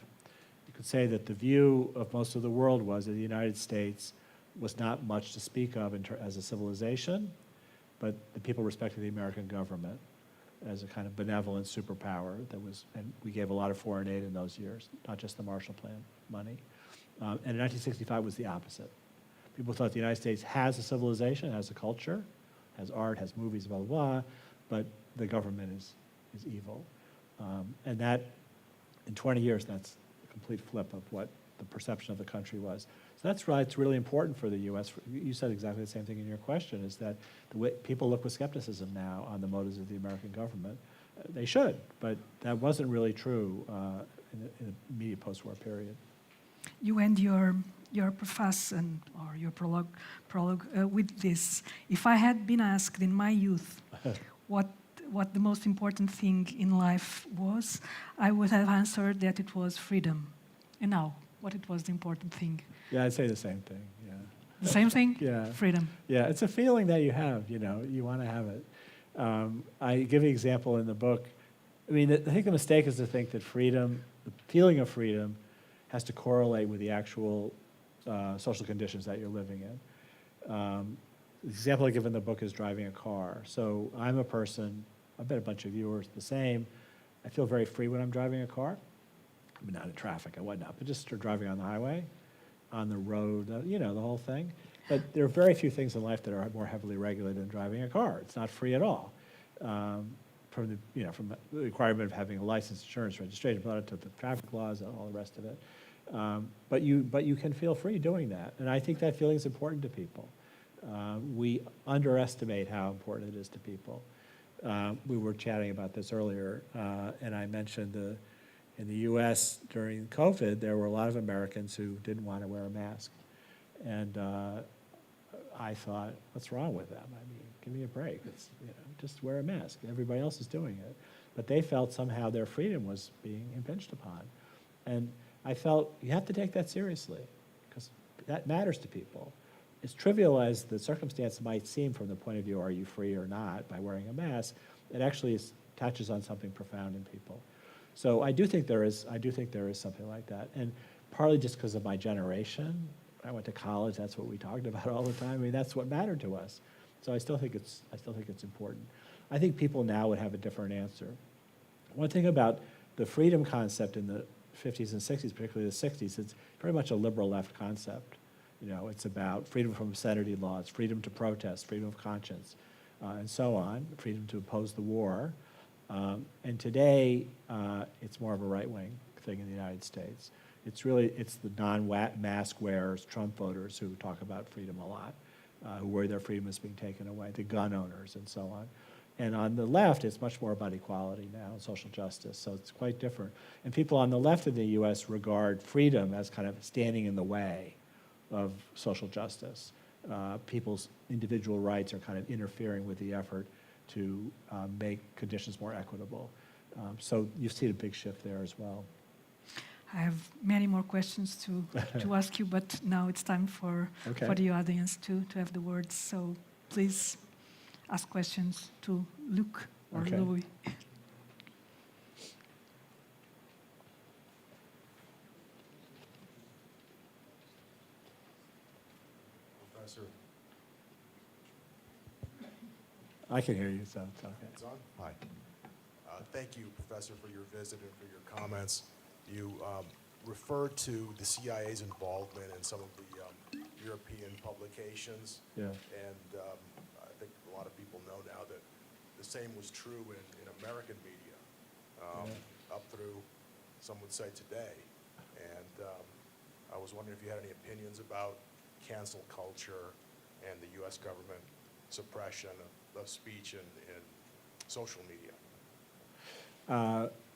you could say that the view of most of the world was that the United States was not much to speak of as a civilization, but the people respected the American government as a kind of benevolent superpower and we gave a lot of foreign aid in those years, not just the Marshall Plan money. And in 1965 was the opposite. People thought the United States has a civilization, has a culture, has art, has movies, blah, blah, blah, but the government is evil. And that, in 20 years, that's a complete flip of what the perception of the country was. So that's why it's really important for the U.S. You said exactly the same thing in your question, is that the way people look with skepticism now on the motives of the American government. They should, but that wasn't really true in the immediate post-war period. You end your preface or your prologue with this. If I had been asked in my youth what the most important thing in life was, I would have answered that it was freedom. And now, what it was the important thing? Yeah, I'd say the same thing, yeah. The same thing? Yeah. Freedom. Yeah, it's a feeling that you have, you want to have it. I give an example in the book. I mean, I think the mistake is to think that freedom, the feeling of freedom, has to correlate with the actual social conditions that you're living in. The example I give in the book is driving a car. So I'm a person, I bet a bunch of you are the same. I feel very free when I'm driving a car. I mean, not in traffic and whatnot, but just driving on the highway, on the road, the whole thing. But there are very few things in life that are more heavily regulated than driving a car. It's not free at all. From the requirement of having a license, insurance, registration, to the traffic laws and all the rest of it. But you can feel free doing that, and I think that feeling is important to people. We underestimate how important it is to people. We were chatting about this earlier, and I mentioned in the U.S. during COVID, there were a lot of Americans who didn't want to wear a mask, and I thought, what's wrong with them? I mean, give me a break. It's, just wear a mask. Everybody else is doing it. But they felt somehow their freedom was being impinged upon. And I felt you have to take that seriously, because that matters to people. As trivial as the circumstance might seem from the point of view, are you free or not, by wearing a mask, it actually touches on something profound in people. So I do think there is something like that. And partly just because of my generation, I went to college, that's what we talked about all the time. I mean, that's what mattered to us. So I still think it's important. I think people now would have a different answer. One thing about the freedom concept in the 50s and 60s, particularly the 60s, it's very much a liberal left concept. It's about freedom from obscenity laws, freedom to protest, freedom of conscience, and so on, freedom to oppose the war. And today, it's more of a right-wing thing in the United States. It's the non-mask wearers, Trump voters, who talk about freedom a lot, who worry their freedom is being taken away, the gun owners and so on. And on the left, it's much more about equality now and social justice, so it's quite different. And people on the left in the US regard freedom as kind of standing in the way of social justice. People's individual rights are kind of interfering with the effort to make conditions more equitable. So you see a big shift there as well. I have many more questions to ask you, but now it's time for the audience to have the words. So please ask questions to Luc or Louis. Professor. I can hear you, so it's okay. It's on? Hi. Thank you, Professor, for your visit and for your comments. You referred to the CIA's involvement in some of the European publications. Yeah. And I think a lot of people know now that the same was true in American media, up through, some would say, today. And I was wondering if you had any opinions about cancel culture and the U.S. government suppression of speech in social media.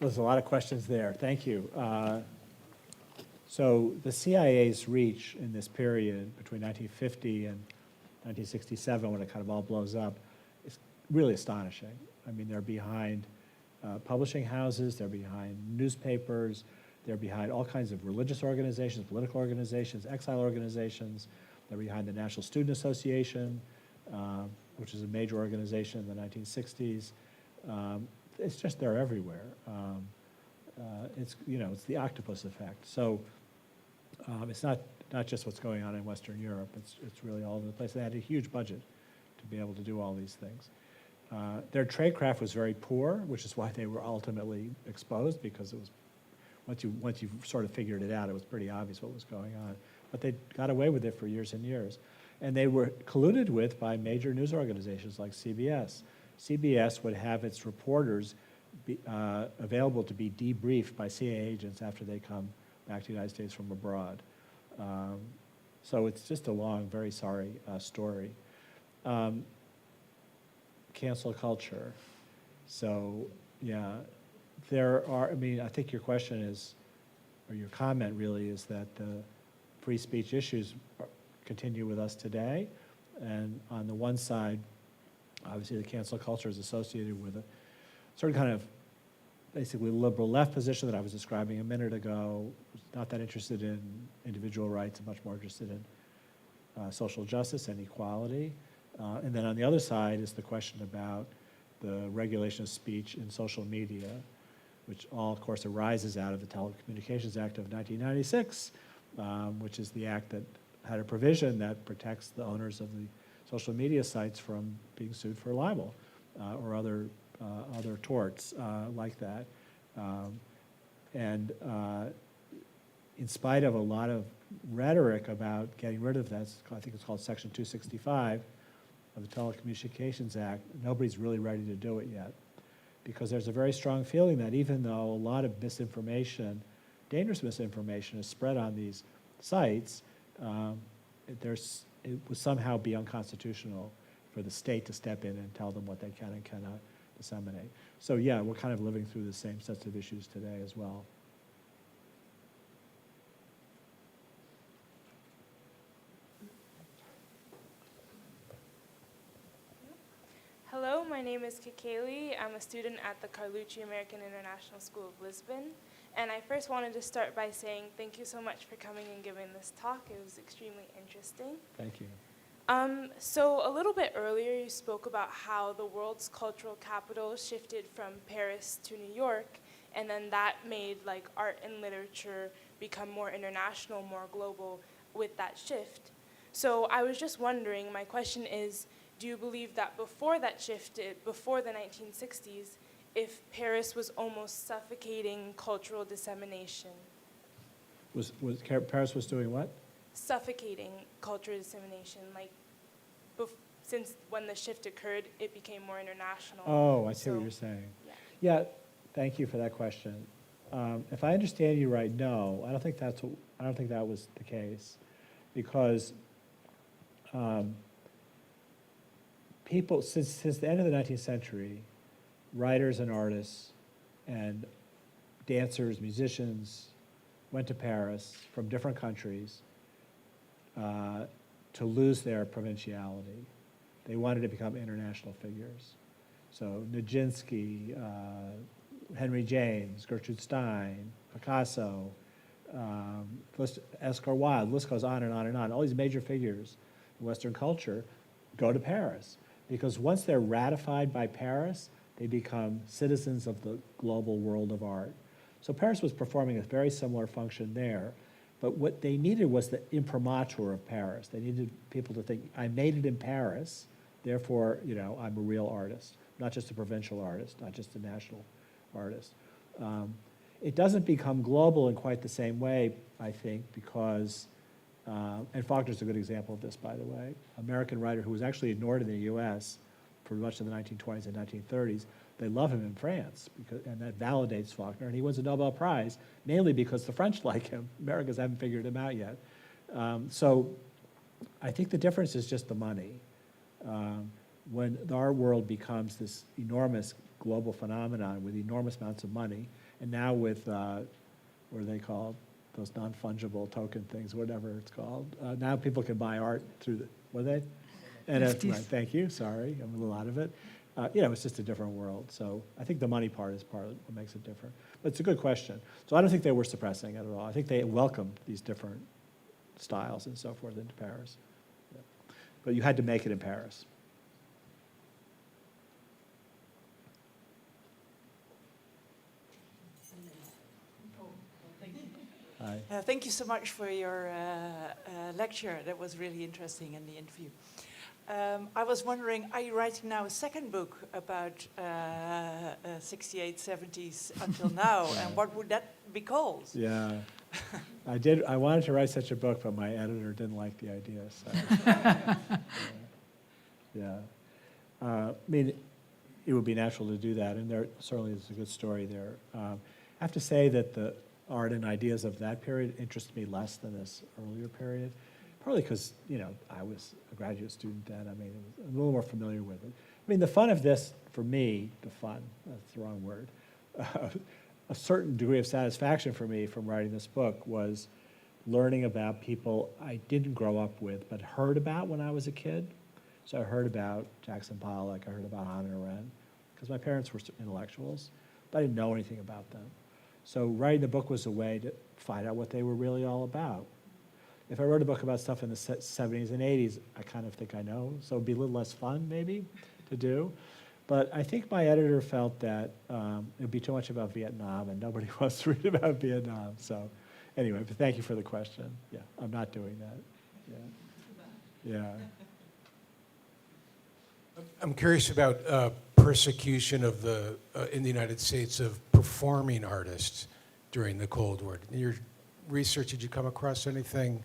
There's a lot of questions there. Thank you. So the CIA's reach in this period between 1950 and 1967, when it kind of all blows up, is really astonishing. I mean, they're behind publishing houses, they're behind newspapers, they're behind all kinds of religious organizations, political organizations, exile organizations. They're behind the National Student Association, which is a major organization in the 1960s. It's just, they're everywhere. It's the octopus effect. So it's not just what's going on in Western Europe. It's really all over the place. They had a huge budget to be able to do all these things. Their tradecraft was very poor, which is why they were ultimately exposed, because it was once you sort of figured it out, it was pretty obvious what was going on. But they got away with it for years and years. And they were colluded with by major news organizations like CBS. CBS would have its reporters available to be debriefed by CIA agents after they come back to the United States from abroad. So it's just a long, very sorry story. Cancel culture. So, yeah, I think your question is, or your comment really is that the free speech issues continue with us today. And on the one side, obviously the cancel culture is associated with a certain kind of basically liberal left position that I was describing a minute ago, not that interested in individual rights and much more interested in social justice and equality. And then on the other side is the question about the regulation of speech in social media, which all, of course, arises out of the Telecommunications Act of 1996, which is the act that had a provision that protects the owners of the social media sites from being sued for libel or other torts like that. And in spite of a lot of rhetoric about getting rid of that, I think it's called Section 265 of the Telecommunications Act, nobody's really ready to do it yet. Because there's a very strong feeling that even though a lot of misinformation, dangerous misinformation, is spread on these sites, it would somehow be unconstitutional for the state to step in and tell them what they can and cannot disseminate. So yeah, we're kind of living through the same sets of issues today as well. is Kikeli. I'm a student at the Carlucci American International School of Lisbon. And I first wanted to start by saying thank you so much for coming and giving this talk. It was extremely interesting. Thank you. So a little bit earlier, you spoke about how the world's cultural capital shifted from Paris to New York, and then that made like art and literature become more international, more global with that shift. So I was just wondering, my question is, do you believe that before that shifted, before the 1960s, if Paris was almost suffocating cultural dissemination? Paris was doing what? Suffocating cultural dissemination, like since when the shift occurred, it became more international. Oh, I see what you're saying. Yeah, thank you for that question. If I understand you right, no, I don't think that was the case, because people since the end of the 19th century, writers and artists and dancers, musicians went to Paris from different countries to lose their provinciality. They wanted to become international figures. So Nijinsky, Henry James, Gertrude Stein, Picasso, Oscar Wilde, the list goes on and on and on. All these major figures in Western culture go to Paris, because once they're ratified by Paris, they become citizens of the global world of art. So Paris was performing a very similar function there, but what they needed was the imprimatur of Paris. They needed people to think, I made it in Paris, therefore, I'm a real artist, not just a provincial artist, not just a national artist. It doesn't become global in quite the same way, I think, because, and Faulkner's a good example of this, by the way, American writer who was actually ignored in the US for much of the 1920s and 1930s. They love him in France, and that validates Faulkner, and he wins a Nobel Prize, mainly because the French like him. Americans haven't figured him out yet. So I think the difference is just the money. When our world becomes this enormous global phenomenon with enormous amounts of money, and now with, what are they called? Those non-fungible token things, whatever it's called. Now people can buy art through what are they? NFTs. Right, thank you, sorry, I'm a little out of it. It's just a different world. So I think the money part is part of what makes it different. But it's a good question. So I don't think they were suppressing it at all. I think they welcomed these different styles and so forth into Paris. Yeah. But you had to make it in Paris. Hi. Thank you so much for your lecture. That was really interesting in the interview. I was wondering, are you writing now a second book about 68, 70s until now, and what would that be called? Yeah, I did. I wanted to write such a book, but my editor didn't like the idea. So, I mean, it would be natural to do that, and there certainly is a good story there. I have to say that the art and ideas of that period interest me less than this earlier period. Partly because, I was a graduate student then. I mean, I'm a little more familiar with it. I mean, the fun of this, for me, that's the wrong word, a certain degree of satisfaction for me from writing this book was learning about people I didn't grow up with, but heard about when I was a kid. So I heard about Jackson Pollock, I heard about Hannah Arendt, because my parents were intellectuals, but I didn't know anything about them. So writing the book was a way to find out what they were really all about. If I wrote a book about stuff in the 70s and 80s, I kind of think I know, so it'd be a little less fun, maybe, to do. But I think my editor felt that it'd be too much about Vietnam, and nobody wants to read about Vietnam. So anyway, but thank you for the question. Yeah, I'm not doing that. Yeah. I'm curious about persecution of in the United States of performing artists during the Cold War. In your research, did you come across anything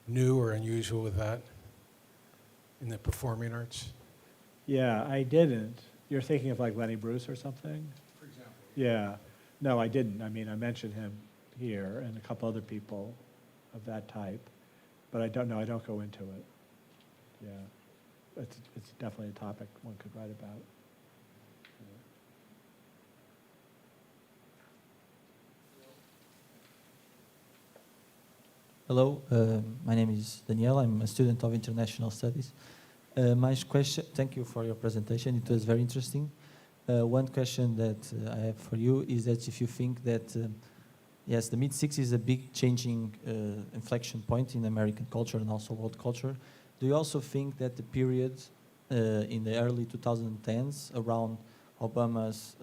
new or unusual with that in the performing arts? Yeah, I didn't. You're thinking of like Lenny Bruce or something? For example. Yeah. No, I didn't. I mean, I mentioned him here and a couple other people of that type, but I don't go into it. Yeah. It's definitely a topic one could write about. Hello, my name is Daniel. I'm a student of international studies. My question, thank you for your presentation. It was very interesting. One question that I have for you is that if you think that, yes, the mid-60s is a big changing inflection point in American culture and also world culture. Do you also think that the period in the early 2010s around Obama's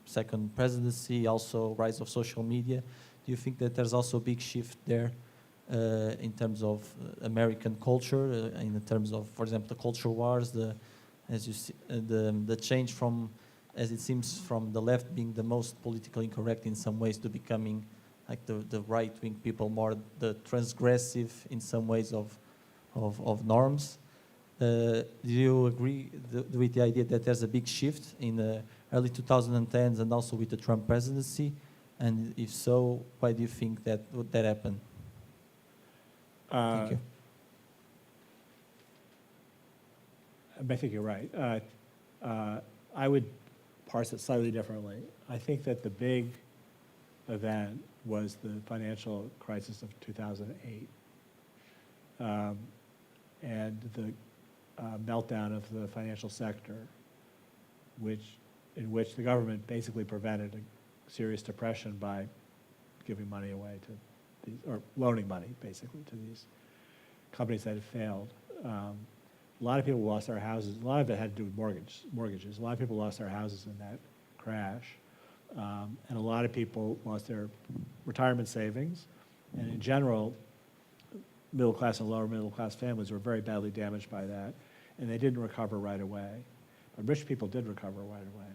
second presidency, also rise of social media, do you think that there's also a big shift there in terms of American culture, in terms of, for example, the culture wars, as you see, the change from, as it seems, from the left being the most politically incorrect in some ways to becoming like the right-wing people, more the transgressive in some ways of norms. Do you agree with the idea that there's a big shift in the early 2010s and also with the Trump presidency? And if so, why do you think that would that happen? Thank you. I think you're right. I would parse it slightly differently. I think that the big event was the financial crisis of 2008 and the meltdown of the financial sector, in which the government basically prevented a serious depression by giving money away to these, or loaning money basically to these companies that had failed. A lot of people lost their houses. A lot of it had to do with mortgages. A lot of people lost their houses in that crash. And a lot of people lost their retirement savings. And in general, middle class and lower middle class families were very badly damaged by that. And they didn't recover right away. But rich people did recover right away.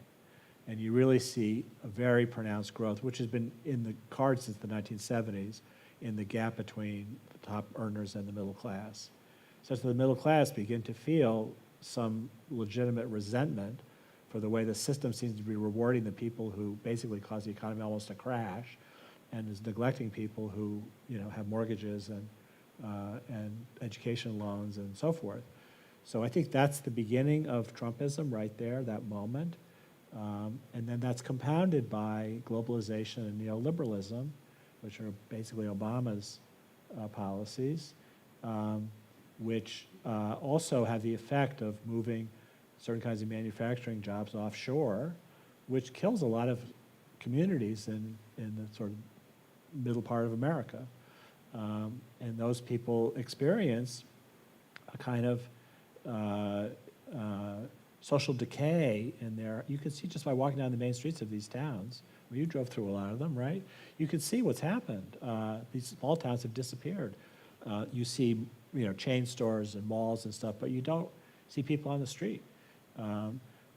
And you really see a very pronounced growth, which has been in the cards since the 1970s, in the gap between the top earners and the middle class. Such that the middle class begin to feel some legitimate resentment for the way the system seems to be rewarding the people who basically cause the economy almost to crash, and is neglecting people who, you know, have mortgages and education loans and so forth. So I think that's the beginning of Trumpism right there, that moment. And then that's compounded by globalization and neoliberalism, which are basically Obama's policies, which also have the effect of moving certain kinds of manufacturing jobs offshore, which kills a lot of communities in the sort of middle part of America. And those people experience a kind of social decay in there. You can see just by walking down the main streets of these towns, where you drove through a lot of them, right? You can see what's happened. These small towns have disappeared. You see, you know, chain stores and malls and stuff, but you don't see people on the street.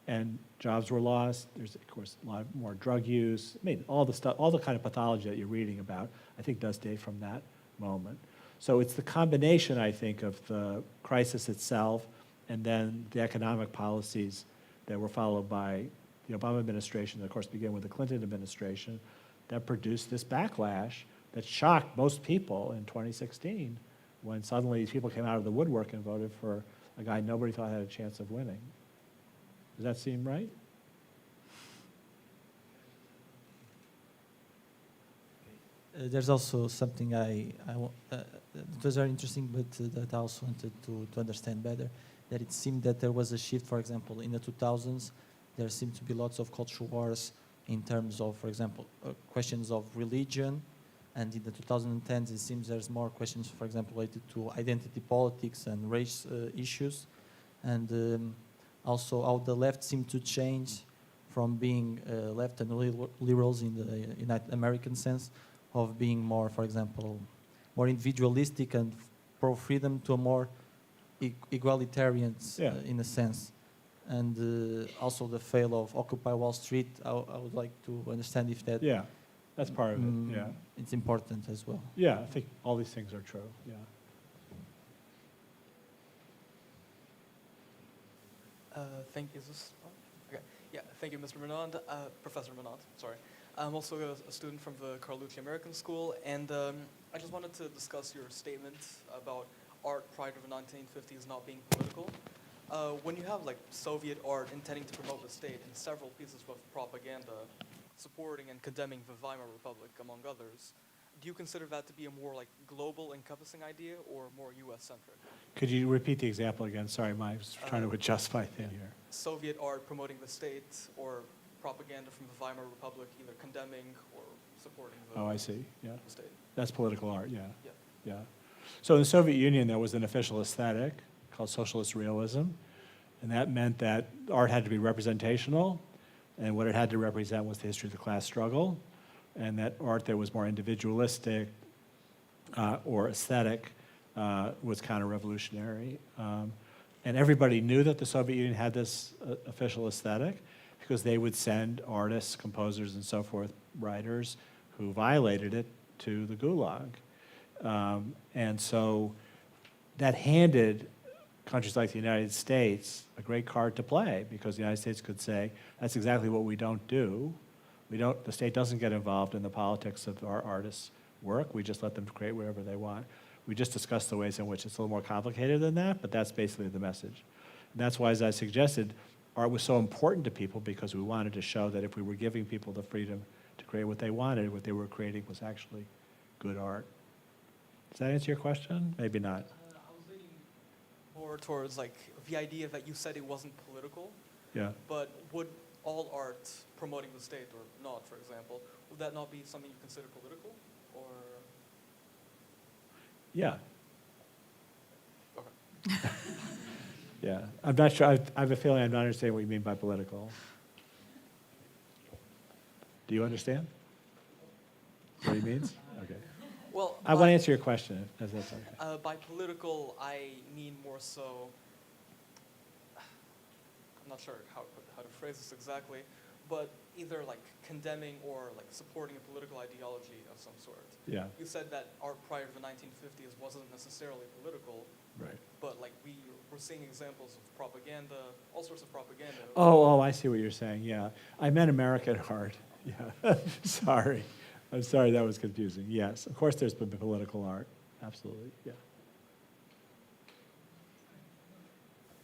And jobs were lost. There's, of course, a lot more drug use. I mean, all the stuff, all the kind of pathology that you're reading about, I think does date from that moment. So it's the combination, I think, of the crisis itself and then the economic policies that were followed by the Obama administration, that of course began with the Clinton administration, that produced this backlash that shocked most people in 2016 when suddenly these people came out of the woodwork and voted for a guy nobody thought had a chance of winning. Does that seem right? There's also something it was very interesting, but that I also wanted to understand better, that it seemed that there was a shift, for example, in the 2000s, there seemed to be lots of cultural wars in terms of, for example, questions of religion, and in the 2010s, it seems there's more questions, for example, related to identity politics and race issues, and also how the left seemed to change from being left and liberals in the United American sense of being more, for example, more individualistic and pro-freedom to a more egalitarian in a sense. And also the fail of Occupy Wall Street, I would like to understand if that... Yeah, that's part of it, yeah. It's important as well. Yeah, I think all these things are true, yeah. Thank you. Is this on? Okay. Yeah, thank you, Mr. Menand, Professor Menand, sorry. I'm also a student from the Carlucci American School, and I just wanted to discuss your statement about art prior to the 1950s not being political. When you have like Soviet art intending to promote the state and several pieces of propaganda supporting and condemning the Weimar Republic, among others, do you consider that to be a more like global encompassing idea or more US-centric? Could you repeat the example again? Sorry, I was trying to adjust my thing here. Soviet art promoting the state or propaganda from the Weimar Republic either condemning or supporting the, Oh, I see, yeah. the state. That's political art, yeah. Yeah. Yeah. So in the Soviet Union, there was an official aesthetic called socialist realism, and that meant that art had to be representational, and what it had to represent was the history of the class struggle, and that art that was more individualistic or aesthetic was counter-revolutionary. And everybody knew that the Soviet Union had this official aesthetic because they would send artists, composers, and so forth, writers, who violated it to the Gulag. And so that handed countries like the United States a great card to play, because the United States could say, that's exactly what we don't do. The state doesn't get involved in the politics of our artists' work. We just let them create whatever they want. We just discuss the ways in which it's a little more complicated than that, but that's basically the message. And that's why, as I suggested, art was so important to people, because we wanted to show that if we were giving people the freedom to create what they wanted, what they were creating was actually good art. Does that answer your question? Maybe not. I was leaning more towards like the idea that you said it wasn't political, Yeah. but would all art promoting the state or not, for example, would that not be something you consider political? Or Yeah. okay. Yeah. I'm not sure. I have a feeling I'm not understanding what you mean by political. Do you understand what he means? Okay. Well, I want to answer your question, if that's okay. by political, I mean more so. I'm not sure how to phrase this exactly, but either like condemning or like supporting a political ideology of some sort. Yeah. You said that art prior to the 1950s wasn't necessarily political, Right. but like we're seeing examples of propaganda, all sorts of propaganda. Oh, I see what you're saying. Yeah. I meant American art. Yeah. Sorry. I'm sorry that was confusing. Yes. Of course there's been political art. Absolutely. Yeah.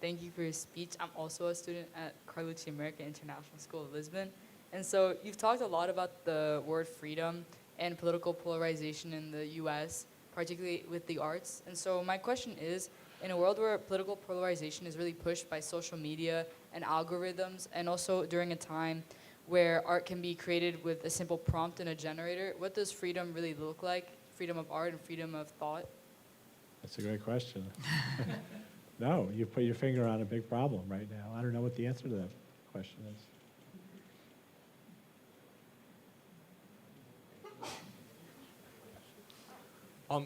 Thank you for your speech. I'm also a student at Carlucci American International School of Lisbon. And so you've talked a lot about the word freedom and political polarization in the US, particularly with the arts. And so my question is, in a world where political polarization is really pushed by social media and algorithms, and also during a time where art can be created with a simple prompt and a generator, what does freedom really look like? Freedom of art and freedom of thought? That's a great question. No, you put your finger on a big problem right now. I don't know what the answer to that question is.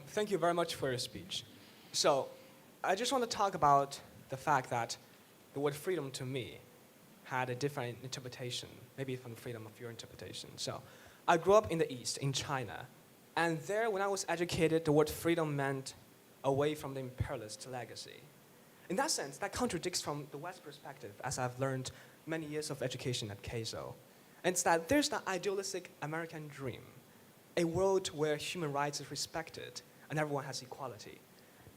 Thank you very much for your speech. So I just want to talk about the fact that the word freedom to me had a different interpretation, maybe from the freedom of your interpretation. So I grew up in the East, in China, and there when I was educated, the word freedom meant away from the imperialist legacy. In that sense, that contradicts from the West perspective, as I've learned many years of education at CASO. And it's that there's the idealistic American dream, a world where human rights is respected and everyone has equality.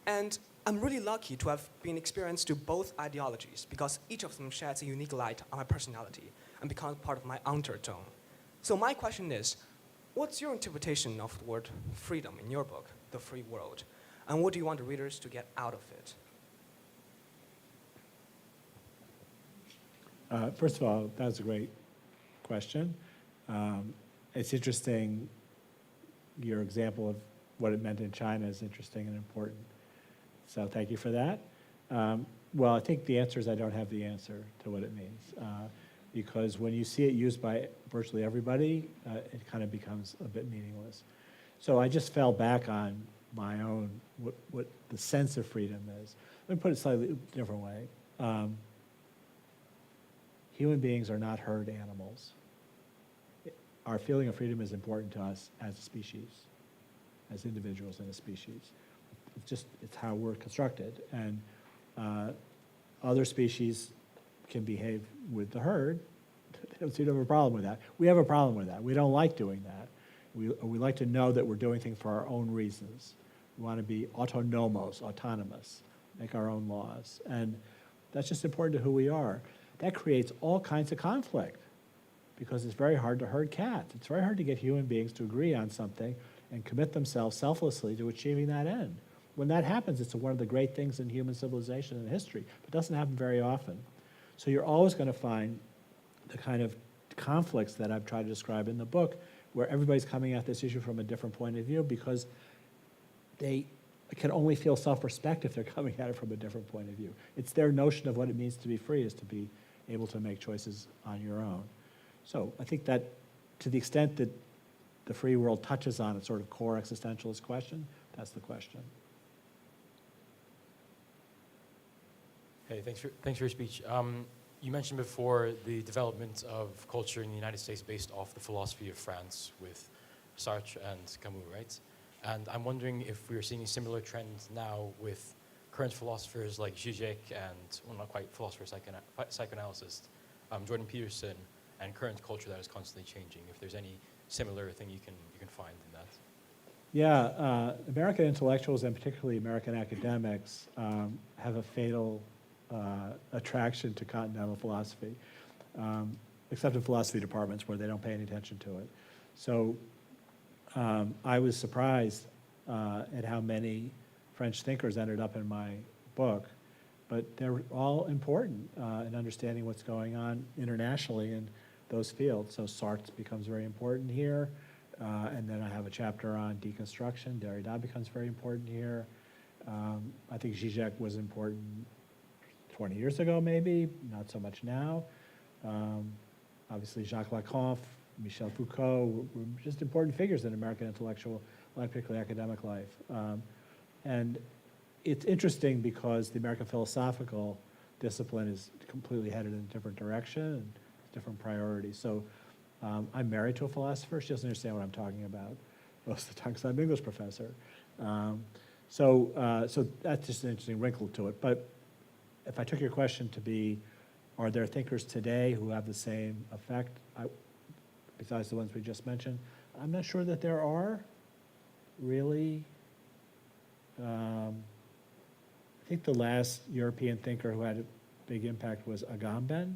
And I'm really lucky to have been experienced to both ideologies, because each of them sheds a unique light on my personality and becomes part of my undertone. So my question is, what's your interpretation of the word freedom in your book, The Free World? And what do you want the readers to get out of it? First of all, that was a great question. It's interesting, your example of what it meant in China is interesting and important. So thank you for that. Well, I think the answer is I don't have the answer to what it means. Because when you see it used by virtually everybody, it kind of becomes a bit meaningless. So I just fell back on my own, what the sense of freedom is. Let me put it slightly different way. Human beings are not herd animals. Our feeling of freedom is important to us as a species, as individuals in a species. It's how we're constructed. And other species can behave with the herd. They don't seem to have a problem with that. We have a problem with that. We don't like doing that. We like to know that we're doing things for our own reasons. We want to be autonomous, make our own laws. And that's just important to who we are. That creates all kinds of conflict, because it's very hard to herd cats. It's very hard to get human beings to agree on something and commit themselves selflessly to achieving that end. When that happens, it's one of the great things in human civilization and history, but it doesn't happen very often. So you're always going to find the kind of conflicts that I've tried to describe in the book, where everybody's coming at this issue from a different point of view because they can only feel self-respect if they're coming at it from a different point of view. It's their notion of what it means to be free is to be able to make choices on your own. So I think that to the extent that the free world touches on a sort of core existentialist question, that's the question. Hey, thanks for your speech. You mentioned before the development of culture in the United States based off the philosophy of France with Sartre and Camus, right? And I'm wondering if we're seeing a similar trend now with current philosophers like Zizek and, well, not quite philosopher, psychoanalyst, Jordan Peterson, and current culture that is constantly changing. If there's any similar thing you can find in that. Yeah, American intellectuals and particularly American academics have a fatal attraction to continental philosophy, except in philosophy departments where they don't pay any attention to it. So I was surprised at how many French thinkers ended up in my book, but they're all important in understanding what's going on internationally in those fields. So Sartre becomes very important here, and then I have a chapter on deconstruction. Derrida becomes very important here. I think Zizek was important 20 years ago, maybe, not so much now. Obviously, Jacques Lacan, Michel Foucault were just important figures in American intellectual, particularly academic life. And it's interesting because the American philosophical discipline is completely headed in a different direction and different priorities. So I'm married to a philosopher. She doesn't understand what I'm talking about most of the time because I'm an English professor. So that's just an interesting wrinkle to it. But if I took your question to be, are there thinkers today who have the same effect, besides the ones we just mentioned? I'm not sure that there are, really. I think the last European thinker who had a big impact was Agamben,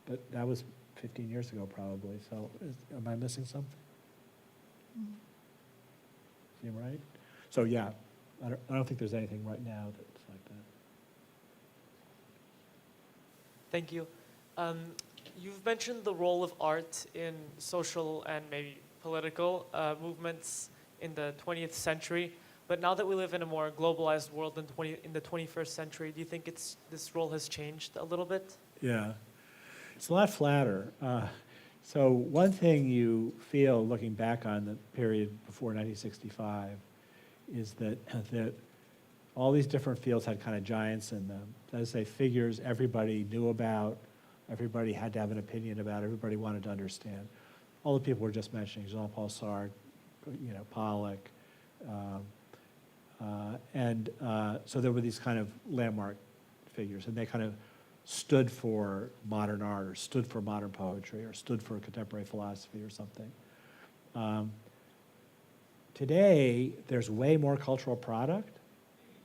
but that was 15 years ago probably. So am I missing something? Seem right? So yeah, I don't think there's anything right now that's like that. Thank you. You've mentioned the role of art in social and maybe political movements in the 20th century, but now that we live in a more globalized world in the 21st century, do you think this role has changed a little bit? Yeah, it's a lot flatter. So one thing you feel looking back on the period before 1965 is that all these different fields had kind of giants in them. That is, say, figures everybody knew about, everybody had to have an opinion about, everybody wanted to understand. All the people we're just mentioning, Jean-Paul Sartre, Pollock, so there were these kind of landmark figures, and they kind of stood for modern art, or stood for modern poetry, or stood for contemporary philosophy or something. Today, there's way more cultural product.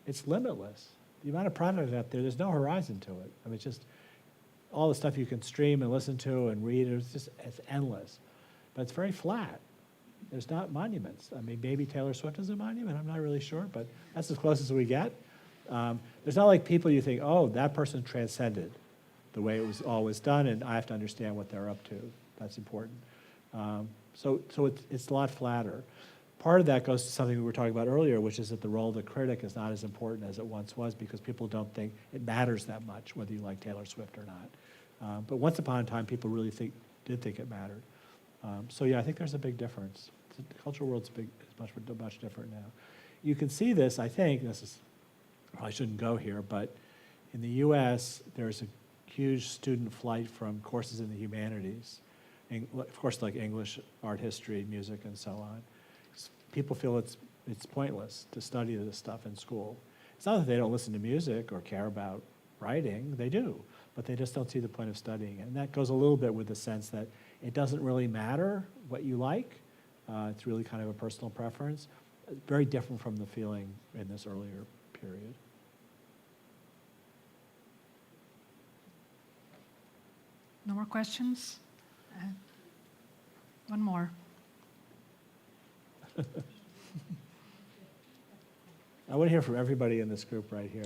It's limitless. The amount of product out there, there's no horizon to it. I mean, it's just all the stuff you can stream and listen to and read, it's endless. But it's very flat. There's not monuments. I mean, maybe Taylor Swift is a monument, I'm not really sure, but that's as close as we get. There's not like people you think, oh, that person transcended the way it was always done, and I have to understand what they're up to. That's important. So it's a lot flatter. Part of that goes to something we were talking about earlier, which is that the role of the critic is not as important as it once was because people don't think it matters that much whether you like Taylor Swift or not. But once upon a time, people really did think it mattered. So yeah, I think there's a big difference. The cultural world's much different now. You can see this, I think, probably shouldn't go here, but in the US, there's a huge student flight from courses in the humanities, of course, like English, art history, music, and so on. People feel it's pointless to study this stuff in school. It's not that they don't listen to music or care about writing, they do, but they just don't see the point of studying it. And that goes a little bit with the sense that it doesn't really matter what you like. It's really kind of a personal preference. Very different from the feeling in this earlier period. No more questions? One more. I want to hear from everybody in this group right here.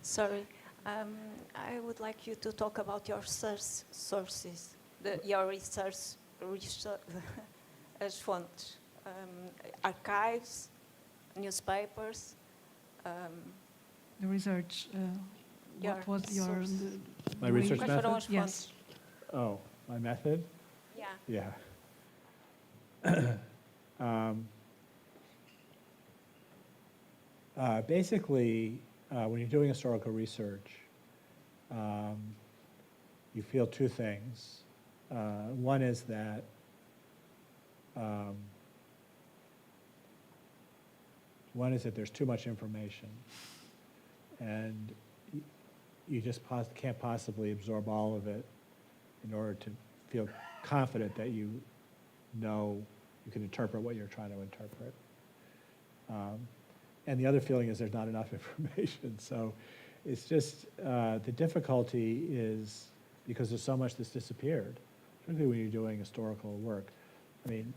Sorry. I would like you to talk about your sources, your research as fonts, archives, newspapers. The research, Your what was your... source. My research Quais foram method? as Yes. fontes? Oh, my method? Yeah. Yeah. Basically, when you're doing historical research, you feel two things. One is that there's too much information, and you just can't possibly absorb all of it in order to feel confident that you know you can interpret what you're trying to interpret. And the other feeling is there's not enough information. So it's just, the difficulty is because there's so much that's disappeared, particularly when you're doing historical work. I mean,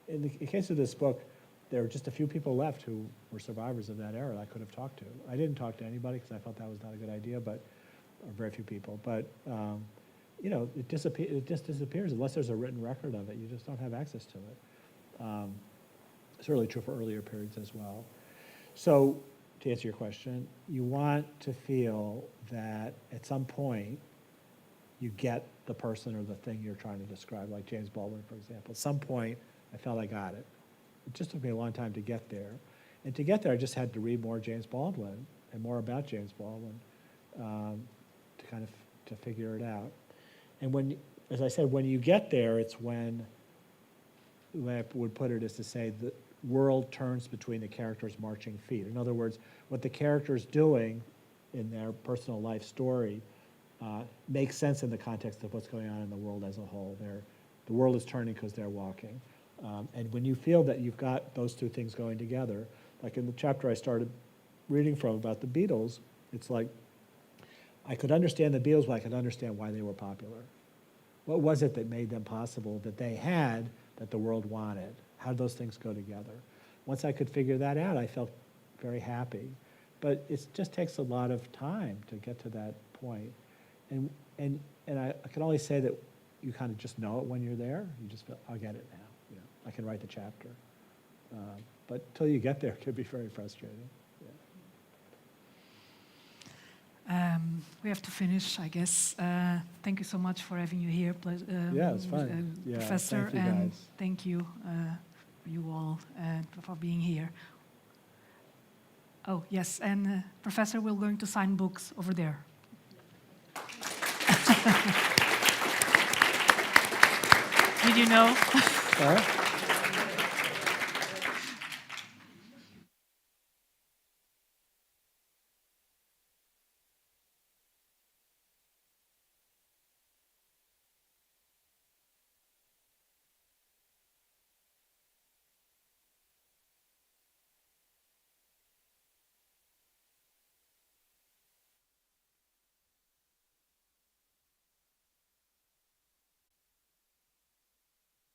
in the case of this book, there were just a few people left who were survivors of that era that I could have talked to. I didn't talk to anybody because I felt that was not a good idea, but, or very few people. But, you know, it just disappears unless there's a written record of it. You just don't have access to it. It's really true for earlier periods as well. So, to answer your question, you want to feel that at some point you get the person or the thing you're trying to describe, like James Baldwin, for example. At some point, I felt I got it. It just took me a long time to get there. And to get there, I just had to read more James Baldwin and more about James Baldwin to kind of to figure it out. And when, as I said, when you get there, it's when I would put it is to say the world turns between the characters' marching feet. In other words, what the character's doing in their personal life story makes sense in the context of what's going on in the world as a whole. The world is turning because they're walking. And when you feel that you've got those two things going together, like in the chapter I started reading from about the Beatles, it's like I could understand the Beatles, but I could understand why they were popular. What was it that made them possible, that they had, that the world wanted? How did those things go together? Once I could figure that out, I felt very happy. But it just takes a lot of time to get to that point. And I can only say that you kind of just know it when you're there. You just feel, I'll get it now. You know, I can write the chapter. But until you get there, it can be very frustrating. We have to finish, I guess. Thank you so much for having you here, Yeah, it's fun. Yeah, Professor, thank you and guys. thank you, you all, for being here. Oh, yes, and Professor, we're going to sign books over there. Did you know? All right.